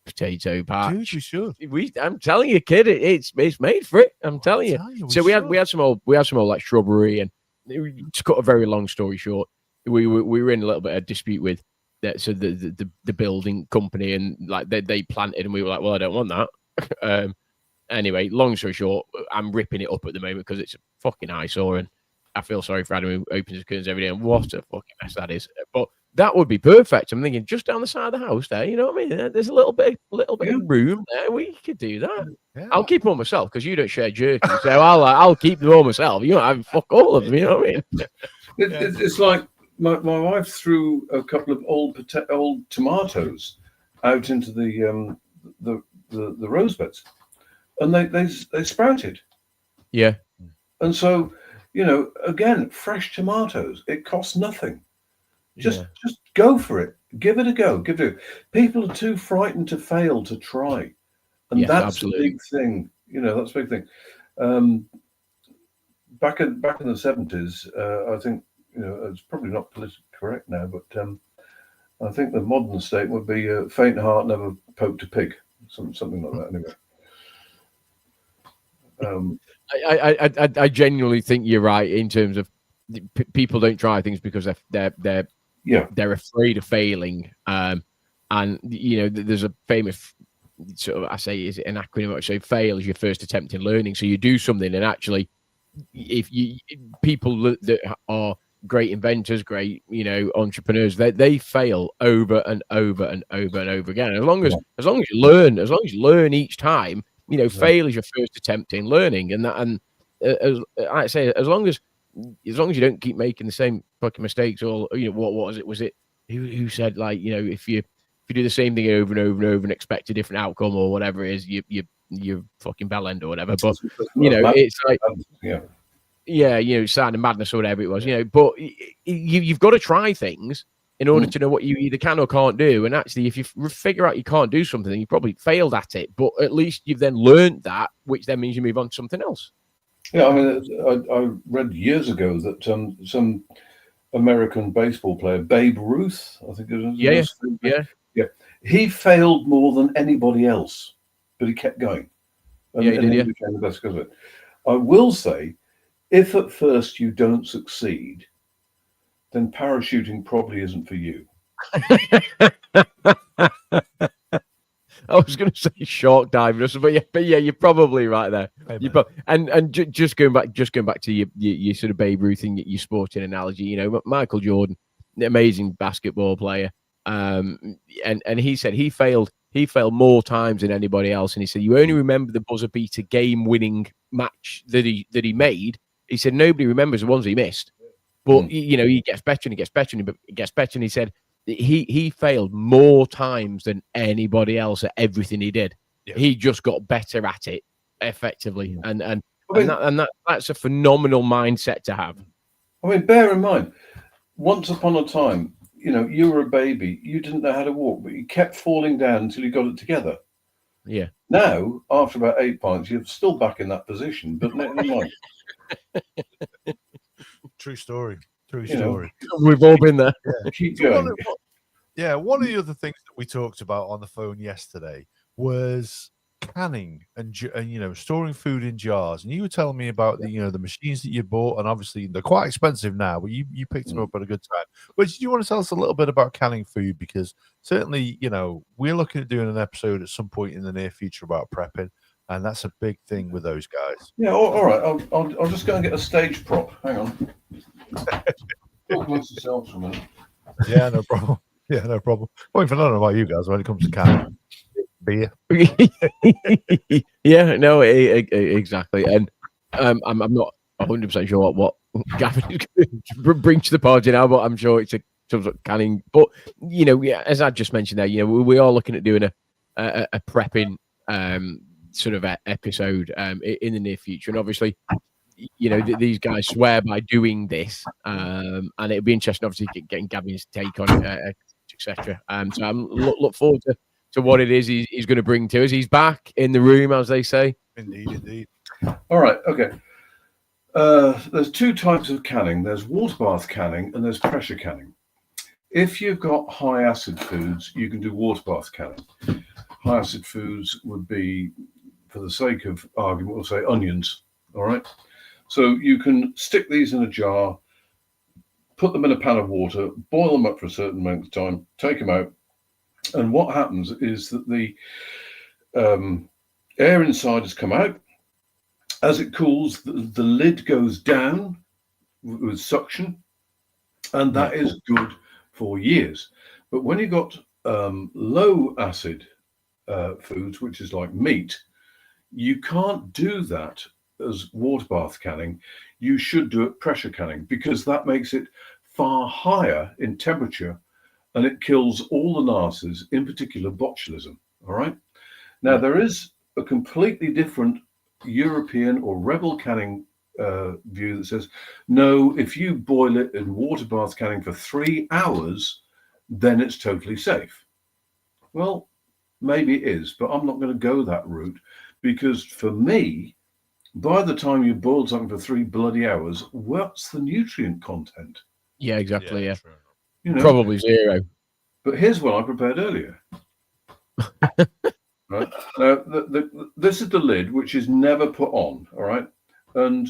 potato patch. Dude, you should. I'm telling you, kid, it's made for it. I'm telling you. So we had some old like shrubbery, and to cut a very long story short, we were in a little bit of dispute with that. So the building company, and like they planted, and we were like, "Well, I don't want that." Anyway, long story short, I'm ripping it up at the moment because it's a fucking eyesore, and I feel sorry for Adam, who opens his curtains every day, and what a fucking mess that is. But that would be perfect. I'm thinking just down the side of the house there, you know what I mean? There's a little bit of room there. We could do that. Yeah. I'll keep them all myself because you don't share jerky, so I'll keep them all myself. You know, I fuck all of them. You know what I mean? It's like my wife threw a couple of old tomatoes out into the rose beds, and they sprouted. Yeah. And so, you know, again, fresh tomatoes. It costs nothing. Just go for it. Give it a go. People are too frightened to fail to try, and that's the big thing. You know, that's the big thing. Back in the 70s, I think, you know, it's probably not politically correct now, but I think the modern state would be faint heart never poked a pig, something like that. Anyway. I genuinely think you're right in terms of people don't try things because they're afraid of failing. And you know, there's a famous sort of, I say, is it an acronym? I say fail is your first attempt in learning. So you do something, and actually, if people that are great inventors, great, you know, entrepreneurs, they fail over and over and over and over again. As long as you learn each time, you know, fail is your first attempt in learning, and I say, as long as you don't keep making the same fucking mistakes, or what was it? Was it who said, like, if you do the same thing over and over and over and expect a different outcome or whatever it is, you're fucking bell end or whatever. But it's like, sign of madness or whatever it was, But you've got to try things in order to know what you either can or can't do. And actually, if you figure out you can't do something, then you probably failed at it. But at least you've then learned that, which then means you move on to something else. Yeah, I mean, I read years ago that some American baseball player, Babe Ruth, I think it was. Yeah. He failed more than anybody else, but he kept going. And he became the best because of it. I will say, if at first you don't succeed, then parachuting probably isn't for you. I was going to say shark diving, but yeah, you're probably right there. And just going back to your sort of Babe Ruth and your sporting analogy, Michael Jordan, amazing basketball player, and he said he failed more times than anybody else, and he said you only remember the buzzer beater game-winning match that he made. He said nobody remembers the ones he missed. But he gets better and he gets better and he gets better. And he said he failed more times than anybody else at everything he did. Yeah. He just got better at it effectively, and that's a phenomenal mindset to have. I mean, bear in mind, once upon a time, you were a baby, you didn't know how to walk, but you kept falling down until you got it together. Yeah. Now, after about 8 pints, you're still back in that position, but never mind. True story. We've all been there. Yeah. Keep going. One of the other things that we talked about on the phone yesterday was canning and storing food in jars. And you were telling me about the machines that you bought, and obviously they're quite expensive now, but you picked them up at a good time. But do you want to tell us a little bit about canning food? Because certainly, we're looking at doing an episode at some point in the near future about prepping. And that's a big thing with those guys. Yeah, all right. I'll just go and get a stage prop. Hang on. Talk amongst yourselves for a minute. Yeah, no problem. Point for nothing about you guys when it comes to canning beer. Yeah, no, exactly. And I'm not 100% sure what Gavin is going to bring to the party now, but I'm sure it's some sort of canning. But as I just mentioned there, we are looking at doing a prepping sort of episode in the near future, and obviously these guys swear by doing this, and it'll be interesting obviously getting Gavin's take on it, etc. So I'm look forward to what it is he's going to bring to us. He's back in the room, as they say. Indeed. All right, okay. There's two types of canning. There's water bath canning and there's pressure canning. If you've got high acid foods, you can do water bath canning. High acid foods would be, for the sake of argument, we'll say onions. All right. So you can stick these in a jar, put them in a pan of water, boil them up for a certain amount of time, take them out. And what happens is that the air inside has come out. As it cools, the lid goes down with suction, and that is good for years. But when you've got low acid foods, which is like meat, you can't do that as water bath canning. You should do it pressure canning, because that makes it far higher in temperature and it kills all the nasties, in particular botulism. All right. Now, there is a completely different European or rebel canning view that says, no, if you boil it in water bath canning for 3 hours, then it's totally safe. Well, maybe it is, but I'm not going to go that route, because for me, by the time you boil something for 3 bloody hours, what's the nutrient content? Yeah, exactly. Yeah. Probably zero. But here's what I prepared earlier. Right. Now, this is the lid, which is never put on. All right. And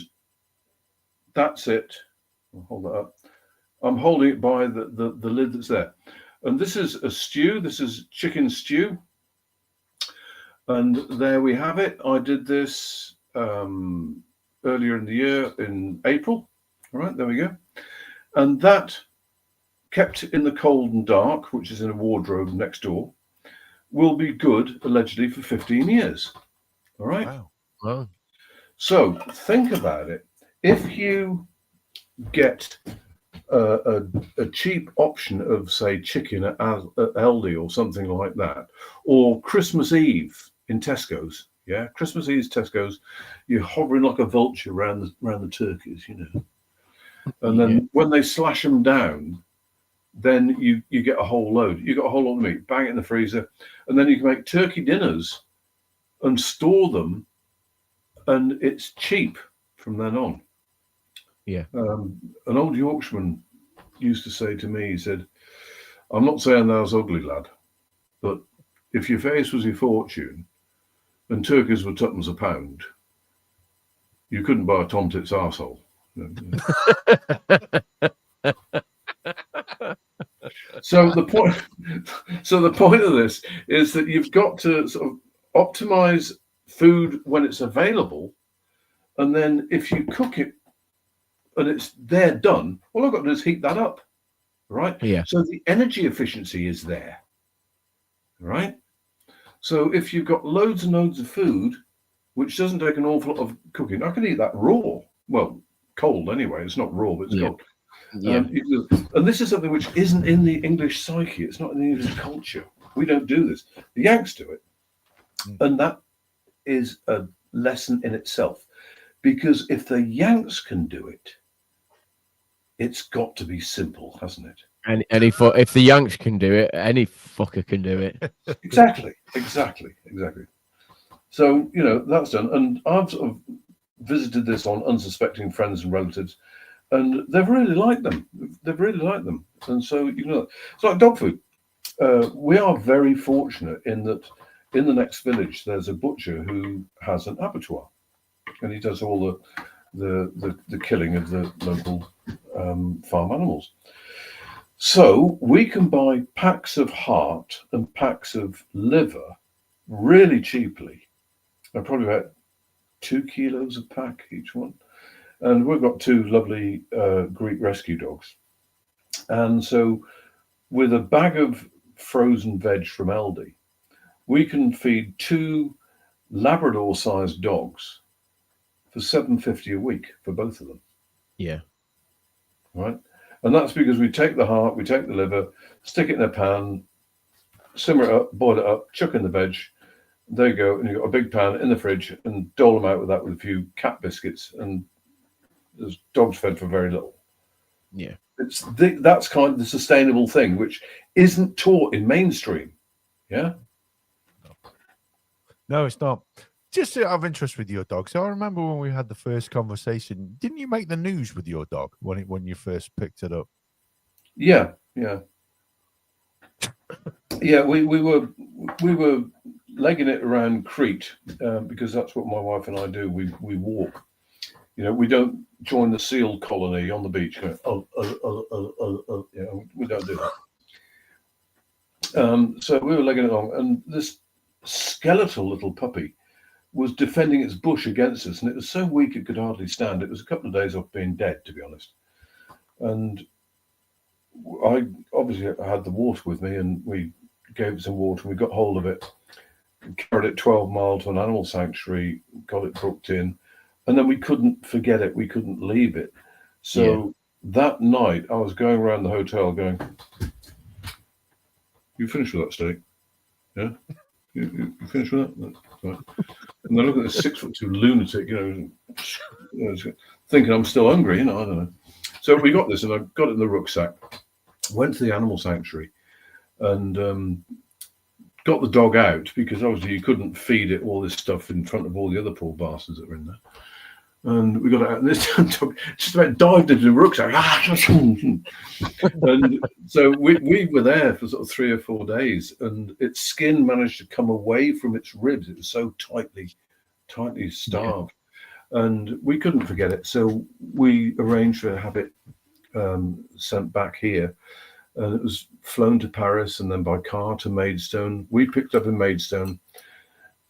that's it. I'll hold that up. I'm holding it by the lid that's there. And this is a stew. This is chicken stew. And there we have it. I did this earlier in the year in April. All right, there we go. And that, kept in the cold and dark, which is in a wardrobe next door, will be good, allegedly, for 15 years. All right. Wow. So think about it. If you get a cheap option of, say, chicken at Aldi or something like that, or Christmas Eve in Tesco's, Christmas Eve Tesco's, you're hovering like a vulture around the turkeys, and then when they slash them down, then you get a whole load. You got a whole lot of meat, bang it in the freezer, and then you can make turkey dinners and store them, and it's cheap from then on. Yeah. An old Yorkshireman used to say to me, he said, "I'm not saying thou's ugly, lad, but if your face was your fortune and turkeys were twopence a pound, you couldn't buy a tomtit's arsehole." So the point of this is that you've got to sort of optimize food when it's available, and then if you cook it and it's there done, all I've got to do is heat that up, right? Yeah. So the energy efficiency is there, right? So if you've got loads and loads of food, which doesn't take an awful lot of cooking, I can eat that raw. Well, cold anyway. It's not raw, but it's cold. Yeah. And this is something which isn't in the English psyche. It's not in the English culture. We don't do this. The Yanks do it. And that is a lesson in itself. Because if the Yanks can do it, it's got to be simple, hasn't it? And if the Yanks can do it, any fucker can do it. Exactly. So, that's done. And I've sort of visited this on unsuspecting friends and relatives, and they've really liked them. And so, it's like dog food. We are very fortunate in that in the next village, there's a butcher who has an abattoir, and he does all the killing of the local farm animals. So we can buy packs of heart and packs of liver really cheaply. They're probably about 2 kilos a pack each one. And we've got 2 lovely Greek rescue dogs. And so with a bag of frozen veg from Aldi, we can feed 2 Labrador-sized dogs for $7.50 a week for both of them. Yeah. Right? And that's because we take the heart, we take the liver, stick it in a pan, simmer it up, boil it up, chuck in the veg. There you go. And you've got a big pan in the fridge, and dole them out with that with a few cat biscuits, and there's dogs fed for very little. Yeah. That's kind of the sustainable thing, which isn't taught in mainstream. Yeah. No, it's not. Just out of interest with your dog. So I remember when we had the first conversation, didn't you make the news with your dog when you first picked it up? Yeah. Yeah, we were legging it around Crete because that's what my wife and I do. We walk. We don't join the seal colony on the beach. We don't do that. So we were legging it along, and this skeletal little puppy was defending its bush against us, and it was so weak it could hardly stand. It was a couple of days off being dead, to be honest. And I obviously had the water with me, and we gave it some water, and we got hold of it, carried it 12 miles to an animal sanctuary, got it booked in, and then we couldn't forget it. We couldn't leave it. So that night, I was going around the hotel going, "You finished with that steak? Yeah? You finished with that? Right." And I look at this 6'2" lunatic, thinking I'm still hungry, I don't know. So we got this, and I got it in the rucksack, went to the animal sanctuary, and got the dog out, because obviously you couldn't feed it all this stuff in front of all the other poor bastards that were in there. And we got it out, and this dog just about dived into the rucksack. And so we were there for sort of 3 or 4 days, and its skin managed to come away from its ribs. It was so tightly starved. Yeah. And we couldn't forget it. So we arranged to have it sent back here. And it was flown to Paris and then by car to Maidstone. We picked up in Maidstone,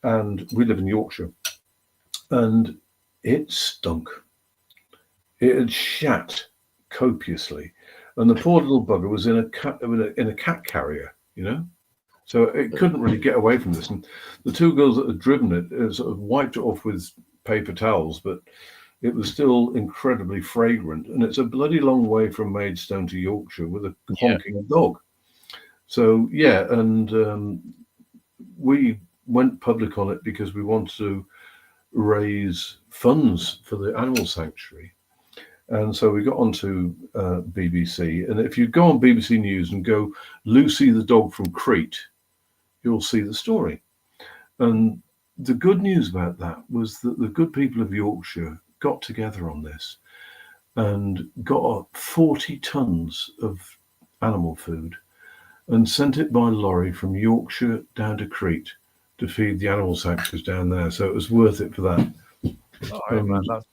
and we live in Yorkshire. And it stunk. It had shat copiously, and the poor little bugger was in a cat carrier, so it couldn't really get away from this. And the 2 girls that had driven it sort of wiped it off with paper towels, but it was still incredibly fragrant. And it's a bloody long way from Maidstone to Yorkshire with a honking dog. So, yeah, and we went public on it because we wanted to raise funds for the animal sanctuary. And so we got onto BBC. And if you go on BBC News and go, Lucy the dog from Crete, you'll see the story. And the good news about that was that the good people of Yorkshire got together on this and got 40 tons of animal food and sent it by lorry from Yorkshire down to Crete to feed the animal sanctuaries down there. So it was worth it for that. Man, that's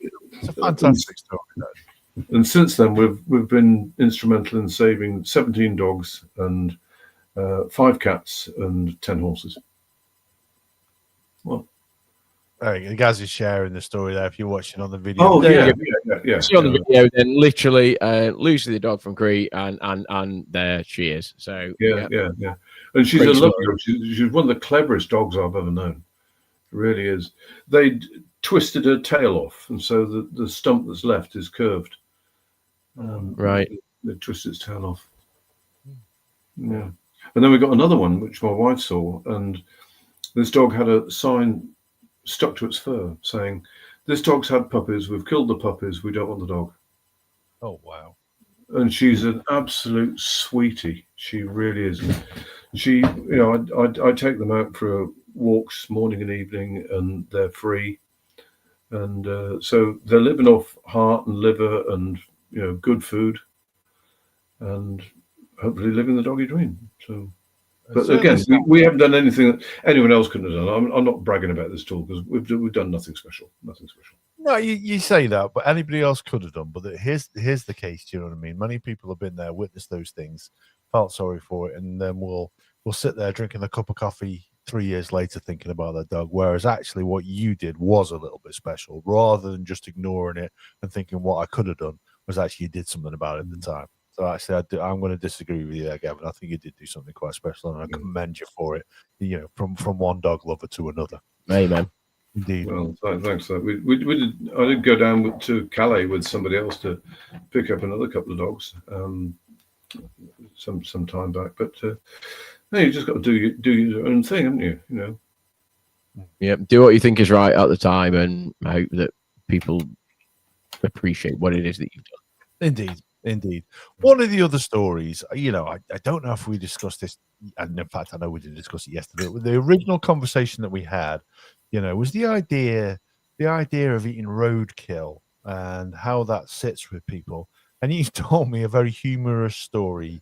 a fantastic story. And since then, we've been instrumental in saving 17 dogs and 5 cats and 10 horses. Well, the guys is sharing the story there. If you're watching on the video, oh yeah. See on the video, then literally Lucy the dog from Crete, and there she is. So yeah. And she's Great a lovely story. dog. She's one of the cleverest dogs I've ever known. It really is. They twisted her tail off, and so the stump that's left is curved. Right. They twisted its tail off. Yeah. And then we got another one, which my wife saw, and this dog had a sign stuck to its fur saying, "This dog's had puppies. We've killed the puppies. We don't want the dog." Oh, wow. And she's an absolute sweetie. She really is. She, I take them out for walks morning and evening, and they're free. And so they're living off heart and liver and, good food, and hopefully living the doggy dream. So, but again, we haven't done anything that anyone else couldn't have done. I'm not bragging about this at all because we've done nothing special. Nothing special. No, you say that, but anybody else could have done. But here's the case. Do you know what I mean? Many people have been there, witnessed those things, felt sorry for it, and then we'll sit there drinking a cup of coffee 3 years later thinking about that dog. Whereas actually, what you did was a little bit special, rather than just ignoring it and thinking what I could have done was actually you did something about it at the time. So actually, I'm going to disagree with you there, Gavin. I think you did do something quite special, and I commend you for it. From one dog lover to another. Amen. Indeed. Well, thanks. We did. I did go down to Calais with somebody else to pick up another couple of dogs some time back. But you just got to do your own thing, haven't you? Yeah, do what you think is right at the time, and I hope that people appreciate what it is that you've done. Indeed. One of the other stories, I don't know if we discussed this, and in fact, I know we didn't discuss it yesterday. The original conversation that we had, was the idea of eating roadkill and how that sits with people. And you told me a very humorous story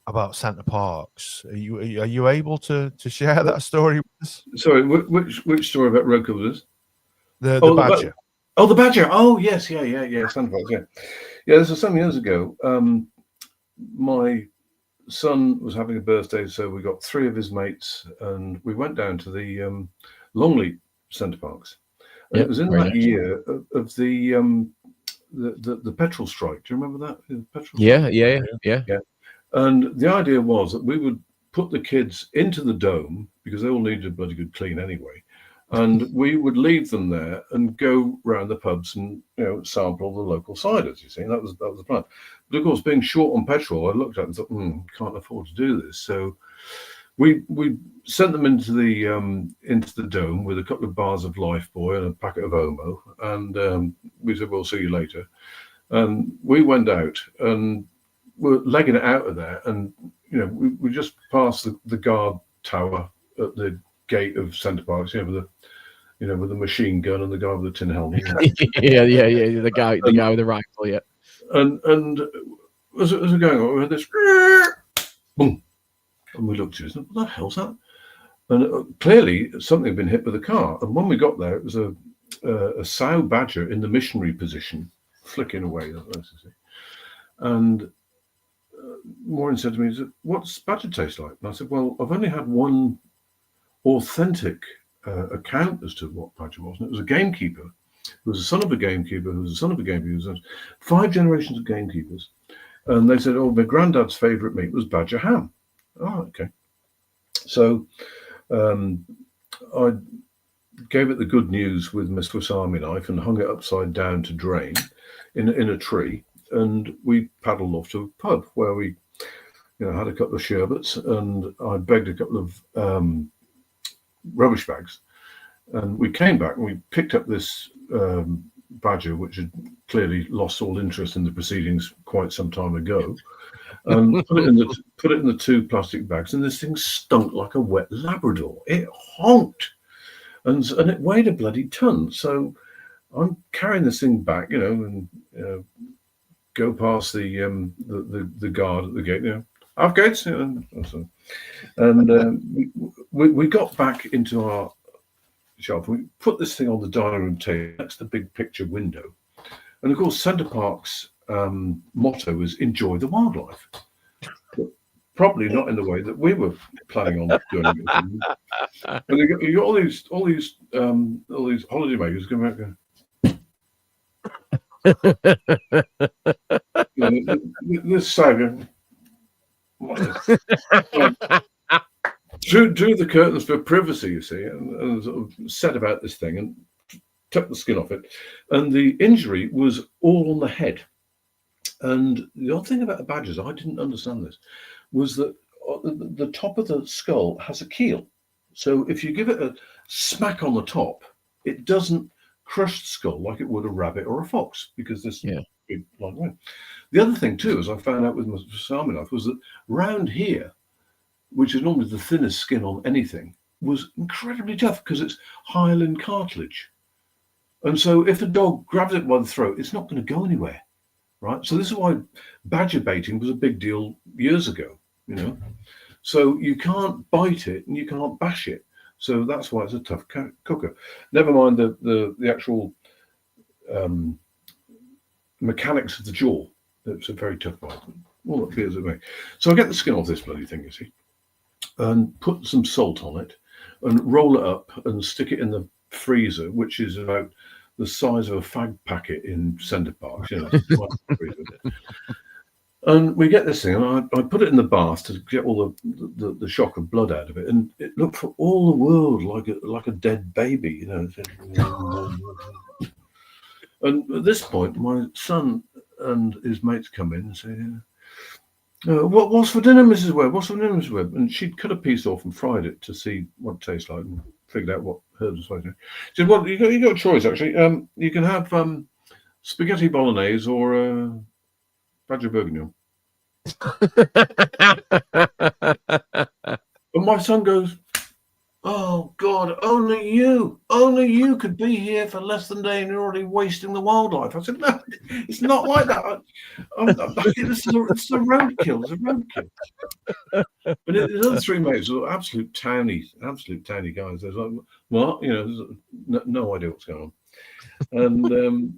about Centre Parks. Are you able to share that story with us? Sorry, which story about roadkill was this? The badger. The badger. Oh, yes, yeah. Centre Parks, yeah. Yeah, this was some years ago. My son was having a birthday, so we got 3 of his mates, and we went down to the Longleat Centre Parks. And it was in that year of the petrol strike. Do you remember that? The petrol strike? Yeah. And the idea was that we would put the kids into the dome because they all needed a bloody good clean anyway. And we would leave them there and go round the pubs and sample the local ciders. You see, that was the plan. But of course, being short on petrol, I looked at it and thought, can't afford to do this. So we sent them into the dome with a couple of bars of Lifebuoy and a packet of Omo, and we said, "We'll see you later." And we went out and we're legging it out of there, and we just passed the guard tower at the gate of Centre Parks, with the machine gun and the guy with the tin helmet. yeah. The guy with the rifle, yeah. And as it was going on, we had this boom, and we looked at it and said, "What the hell's that?" And clearly something had been hit with a car. And when we got there, it was a sow badger in the missionary position, flicking away. And Maureen said to me, "What's badger taste like?" And I said, "Well, I've only had one authentic account as to what badger was, and it was a gamekeeper who was the son of a gamekeeper who was the son of a gamekeeper. There was 5 generations of gamekeepers, and they said, my granddad's favourite meat was badger ham." Oh, okay. So I gave it the good news with my Swiss Army knife and hung it upside down to drain in a tree. And we paddled off to a pub where we, had a couple of sherbets, and I begged a couple of rubbish bags. And we came back and we picked up this badger, which had clearly lost all interest in the proceedings quite some time ago, and put it in the 2 plastic bags. And this thing stunk like a wet Labrador. It honked, and it weighed a bloody ton. So I'm carrying this thing back, and go past the guard at the gate. Off gates, and we got back into our shop. We put this thing on the dining room table next to the big picture window, and of course, Centre Park's motto is "Enjoy the wildlife." But probably not in the way that we were planning on doing it. And you got all these holidaymakers coming back going, this saga. Drew the curtains for privacy, you see, and sort of said about this thing and took the skin off it. And the injury was all on the head. And the odd thing about the badgers, I didn't understand this, was that the top of the skull has a keel. So if you give it a smack on the top, it doesn't crush the skull like it would a rabbit or a fox, because this big long way. The other thing too, as I found out with my Sami knife, was that round here, which is normally the thinnest skin on anything, was incredibly tough because it's hyaline cartilage. And so if a dog grabs it by the throat, it's not going to go anywhere, right? So this is why badger baiting was a big deal years ago, So you can't bite it and you can't bash it. So that's why it's a tough cooker. Never mind the actual mechanics of the jaw. It's a very tough bite. All it appears at me. So I get the skin off this bloody thing, you see, and put some salt on it and roll it up and stick it in the freezer, which is about the size of a fag packet in Centre Park. And we get this thing, and I put it in the bath to get all the shock of blood out of it, and it looked for all the world like a dead baby, And at this point, my son and his mates come in and say, what's for dinner, Mrs. Webb? What's for dinner, Mrs. Webb? And she'd cut a piece off and fried it to see what it tastes like and figured out what herbs was like. She said, well, you got a choice, actually. You can have spaghetti bolognese or badger bourguignon. And my son goes, oh God, only you could be here for less than a day and you're already wasting the wildlife. I said, no, it's not like that. It's a roadkill. It's a roadkill. But the other 3 mates were absolute towny guys. They're like, what? No idea what's going on. And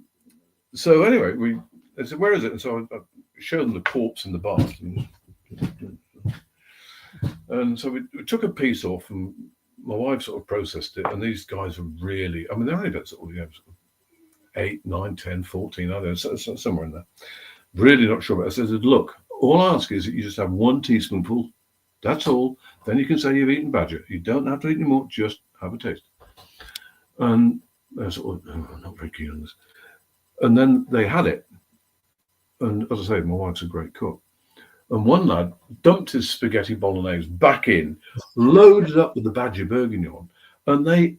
so anyway, they said, where is it? And so I showed them the corpse in the bath. And so we took a piece off, and my wife sort of processed it, and these guys are really, they're only about sort of 8, 9, 10, 14, I don't know, somewhere in there. Really not sure about it. I said, look, all I ask is that you just have 1 teaspoonful. That's all. Then you can say you've eaten badger. You don't have to eat any more, just have a taste. And they're sort of, I'm not very keen on this. And then they had it. And as I say, my wife's a great cook. And one lad dumped his spaghetti bolognese back in, loaded up with the badger bourguignon, and they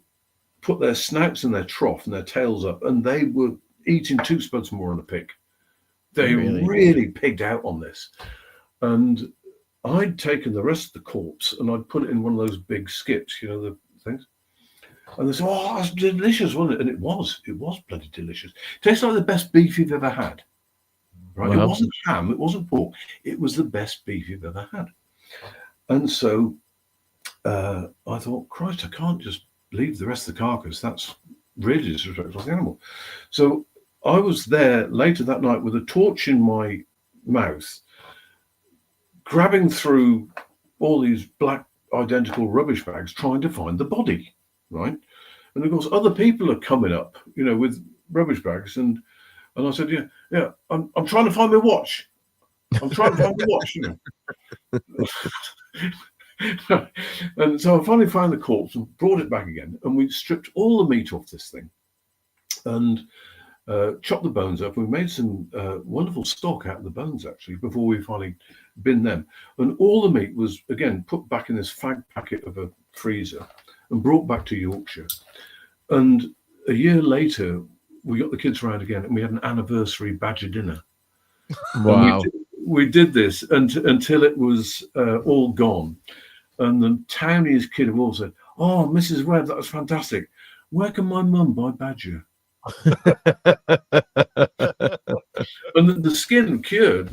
put their snouts in their trough and their tails up, and they were eating 2 spuds more on a pig. They really pigged out on this. And I'd taken the rest of the corpse and I'd put it in one of those big skips, the things. And they said, oh, that's delicious, wasn't it? And it was bloody delicious. Tastes like the best beef you've ever had. Right? Wow. It wasn't ham, it wasn't pork. It was the best beef you've ever had. And so I thought, Christ, I can't just leave the rest of the carcass. That's really disrespectful to the animal. So I was there later that night with a torch in my mouth, grabbing through all these black identical rubbish bags, trying to find the body, right? And of course, other people are coming up, with rubbish bags, and I said, yeah, I'm trying to find my watch. I'm trying to find my watch. And so I finally found the corpse and brought it back again, and we stripped all the meat off this thing and chopped the bones up. We made some wonderful stock out of the bones, actually, before we finally binned them. And all the meat was, again, put back in this fag packet of a freezer and brought back to Yorkshire. And a year later, we got the kids around again, and we had an anniversary badger dinner. Wow. We did this until it was all gone. And the towniest kid of all said, "Oh, Mrs. Webb, that was fantastic. Where can my mum buy badger?" And the skin cured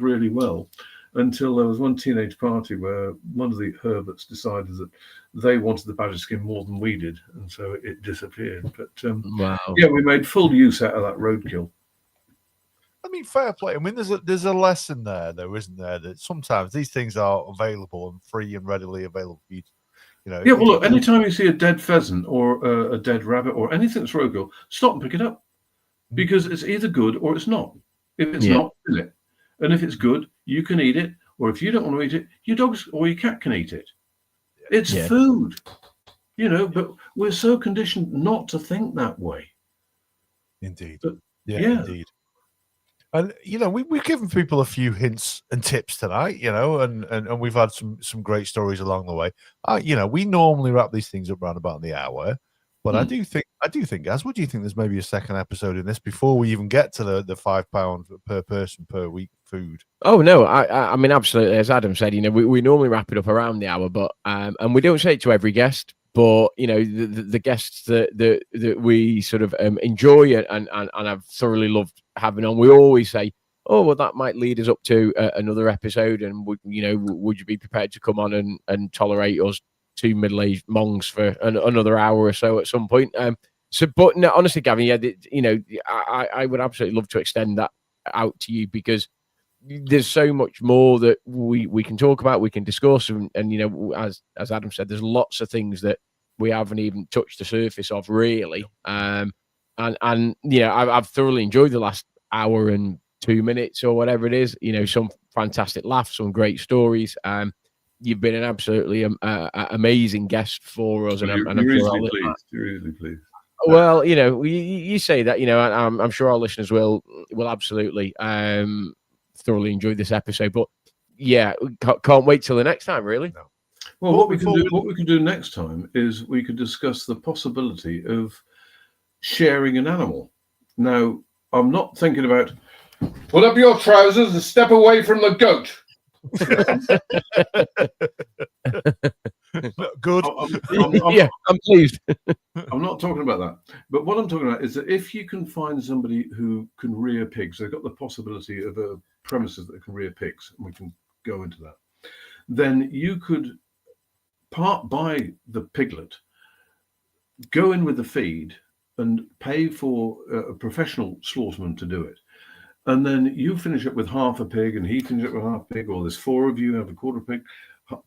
really well, until there was one teenage party where one of the Herberts decided that they wanted the badger skin more than we did, and so it disappeared. But Wow. yeah, we made full use out of that roadkill. I mean, fair play. I mean, there's a lesson there, though, isn't there? That sometimes these things are available and free and readily available for you. Yeah, well, look, anytime you see a dead pheasant or a dead rabbit or anything that's roadkill, stop and pick it up, because it's either good or it's not. If it's not, kill it. And if it's good, you can eat it. Or if you don't want to eat it, your dogs or your cat can eat it. It's food, but we're so conditioned not to think that way. Indeed. But, indeed. And we've given people a few hints and tips tonight, and we've had some great stories along the way. We normally wrap these things up around about the hour, but I do think, guys, what do you think? There's maybe a second episode in this before we even get to the £5 per person per week food. Oh no, I mean, absolutely. As Adam said, we normally wrap it up around the hour, but and we don't say it to every guest. But the guests that we sort of enjoy and I've thoroughly loved having on, we always say, "Oh, well, that might lead us up to another episode." And would you be prepared to come on and tolerate us two middle-aged monks for another hour or so at some point? But no, honestly, Gavin, I would absolutely love to extend that out to you, because there's so much more that we can talk about, we can discuss, and as Adam said, there's lots of things that we haven't even touched the surface of, really. And I've thoroughly enjoyed the last hour and 2 minutes or whatever it is. Some fantastic laughs, some great stories. You've been an absolutely amazing guest for us, and you're easily pleased. Well, you say that, I'm sure our listeners will absolutely thoroughly enjoy this episode. But yeah, can't wait till the next time, really. No. Well, what we can do next time is we could discuss the possibility of sharing an animal. Now, I'm not thinking about pull up your trousers and step away from the goat. Good. I'm pleased. I'm not talking about that. But what I'm talking about is that if you can find somebody who can rear pigs, they've got the possibility of a premises that can rear pigs, and we can go into that, then you could buy the piglet, go in with the feed, and pay for a professional slaughterman to do it. And then you finish up with half a pig, and he finishes up with half a pig, or there's four of you have a quarter pig,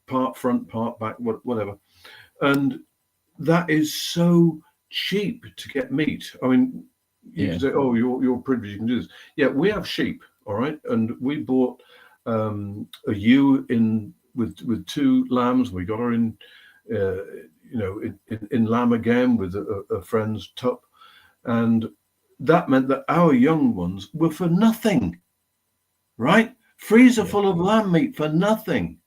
part front, part back, whatever. And that is so cheap to get meat. I mean, you can say, "Oh, you're privileged, you can do this." Yeah, we have sheep, all right, and we bought a ewe in with two lambs. We got her in, in lamb again with a friend's tup, and that meant that our young ones were for nothing, right? Freezer full of lamb meat for nothing.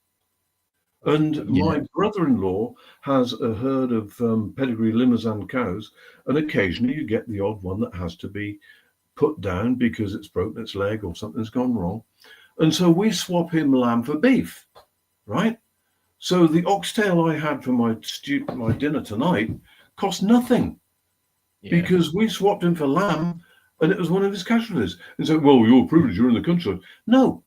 And my brother-in-law has a herd of pedigree Limousin cows, and occasionally you get the odd one that has to be put down because it's broken its leg or something's gone wrong. And so we swap him lamb for beef, right? So the oxtail I had for my dinner tonight cost nothing. Because we swapped him for lamb, and it was one of his casualties. And so, well, you're privileged, you're in the country. No.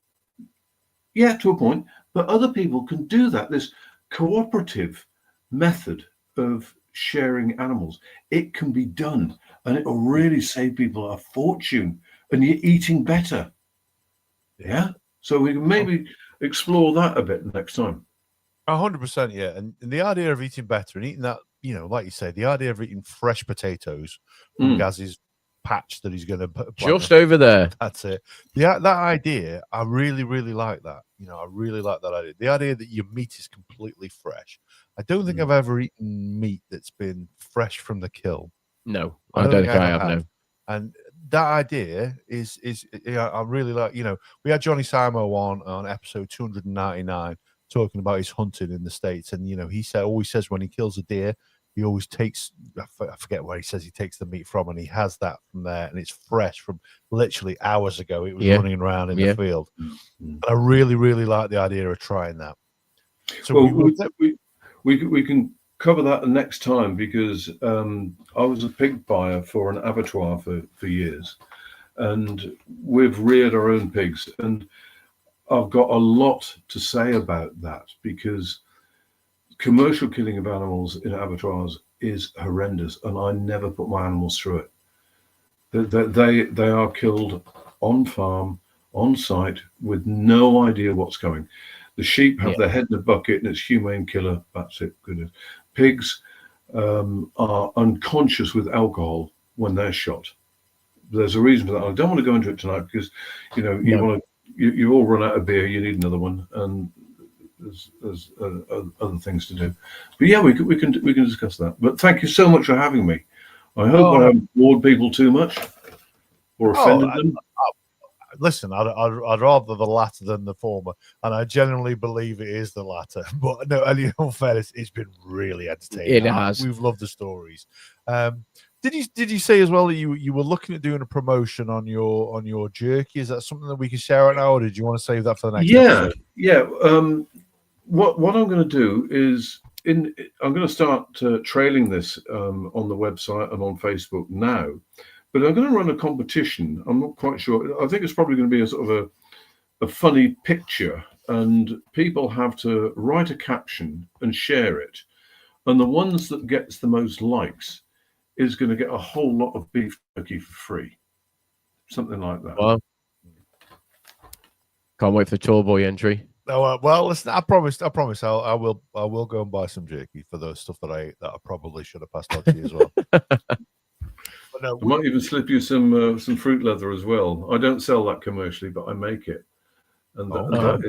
Yeah, to a point. But other people can do that. This cooperative method of sharing animals, it can be done. And it will really save people a fortune. And you're eating better. Yeah? So we can maybe explore that a bit next time. 100%, yeah. And the idea of eating better and eating that, like you say, the idea of eating fresh potatoes from Gaz's patch that he's going to put just over there. That's it. Yeah, that idea, I really, really like that. I really like that idea. The idea that your meat is completely fresh. I don't think I've ever eaten meat that's been fresh from the kill. No, I don't think I have. No. And that idea is I really like. We had Johnny Simo on episode 299 talking about his hunting in the States, and he always says when he kills a deer, he always takes, I forget where he says he takes the meat from, and he has that from there, and it's fresh from literally hours ago. It was running around in the field. And I really, really like the idea of trying that. So we can cover that next time, because I was a pig buyer for an abattoir for years, and we've reared our own pigs, and I've got a lot to say about that, because commercial killing of animals in abattoirs is horrendous, and I never put my animals through it. They are killed on farm, on site, with no idea what's coming. The sheep have their head in a bucket, and it's humane killer. That's it. Goodness. Pigs are unconscious with alcohol when they're shot. There's a reason for that. I don't want to go into it tonight, because you all run out of beer. You need another one, and there's other things to do. But yeah, we can discuss that. But thank you so much for having me. I hope I haven't bored people too much or offended them. Listen, I'd rather the latter than the former, and I genuinely believe it is the latter. But no, in all fairness, it's been really entertaining. It has. We've loved the stories. Did you say as well that you were looking at doing a promotion on your jerky? Is that something that we can share right now, or did you want to save that for the next episode? Yeah. What I'm going to do is I'm going to start trailing this on the website and on Facebook now, but I'm going to run a competition. I'm not quite sure. I think it's probably going to be a sort of a funny picture, and people have to write a caption and share it, and the ones that gets the most likes is going to get a whole lot of beef jerky for free, something like that. Wow. Can't wait for the Tall Boy entry. No, well, listen. I promise. I will go and buy some jerky for the stuff that I ate that I probably should have passed on to you as well. But no, I might even slip you some fruit leather as well. I don't sell that commercially, but I make it, and that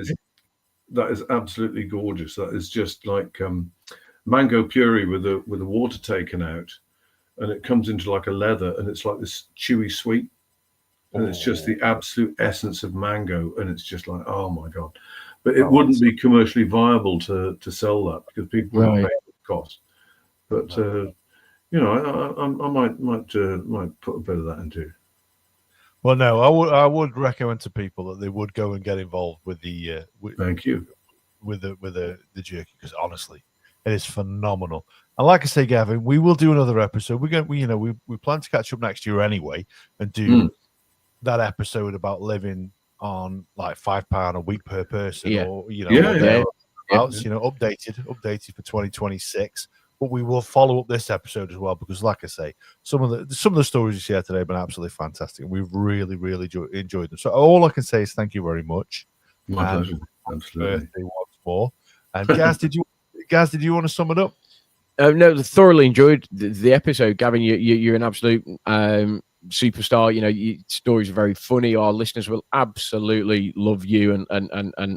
is absolutely gorgeous. That is just like mango puree with the water taken out, and it comes into like a leather, and it's like this chewy sweet, and it's just the absolute essence of mango, and it's just like, oh my god. But it wouldn't be commercially viable to sell that, because people wouldn't pay the cost. But I might put a bit of that into. Well, no, I would recommend to people that they would go and get involved with the. Thank you. With the jerky, because honestly, it is phenomenal. And like I say, Gavin, we will do another episode. We plan to catch up next year anyway, and do that episode about living on like £5 a week per person, or updated for 2026. But we will follow up this episode as well, because like I say, some of the stories you shared today have been absolutely fantastic. We've really, really enjoyed them. So all I can say is thank you very much. My pleasure. Absolutely. Birthday once more. And Gaz, did you want to sum it up? No, thoroughly enjoyed the episode, Gavin. You're an absolute superstar. Your stories are very funny. Our listeners will absolutely love you and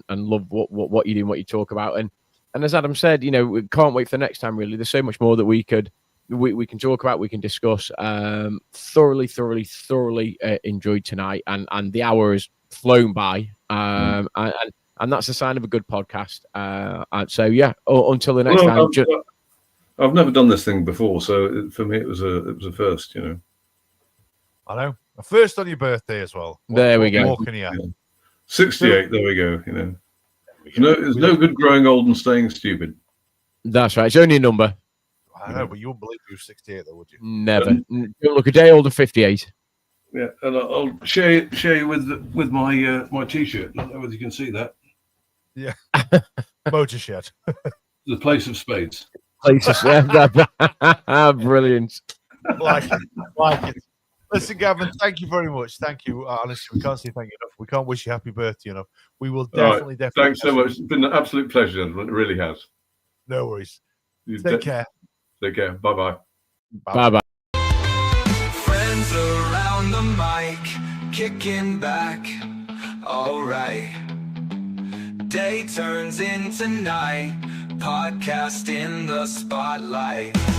love what you do and what you talk about. And as Adam said, we can't wait for the next time. Really, there's so much more that we can talk about, we can discuss. Thoroughly enjoyed tonight, and the hour has flown by. And that's a sign of a good podcast. So yeah, until the next time. I've never done this thing before, so for me it was a first. I know, a first on your birthday as well. There we go. 68. There we go. There's no good growing old and staying stupid. That's right. It's only a number. I know, but you wouldn't believe you were 68, though, would you? Never. Don't look a day older than 58. Yeah, and I'll share you with my T-shirt. I don't know whether you can see that. Yeah, motor shed. The place of spades. Brilliant. Like it. Listen, Gavin, thank you very much. Thank you. Honestly, we can't say thank you enough. We can't wish you happy birthday enough. We will definitely. Thanks so much. It's been an absolute pleasure, gentlemen. It really has. No worries. Take care. Take care. Bye-bye. Bye-bye. Friends around. kicking back, alright. Day turns into night, podcast in the spotlight.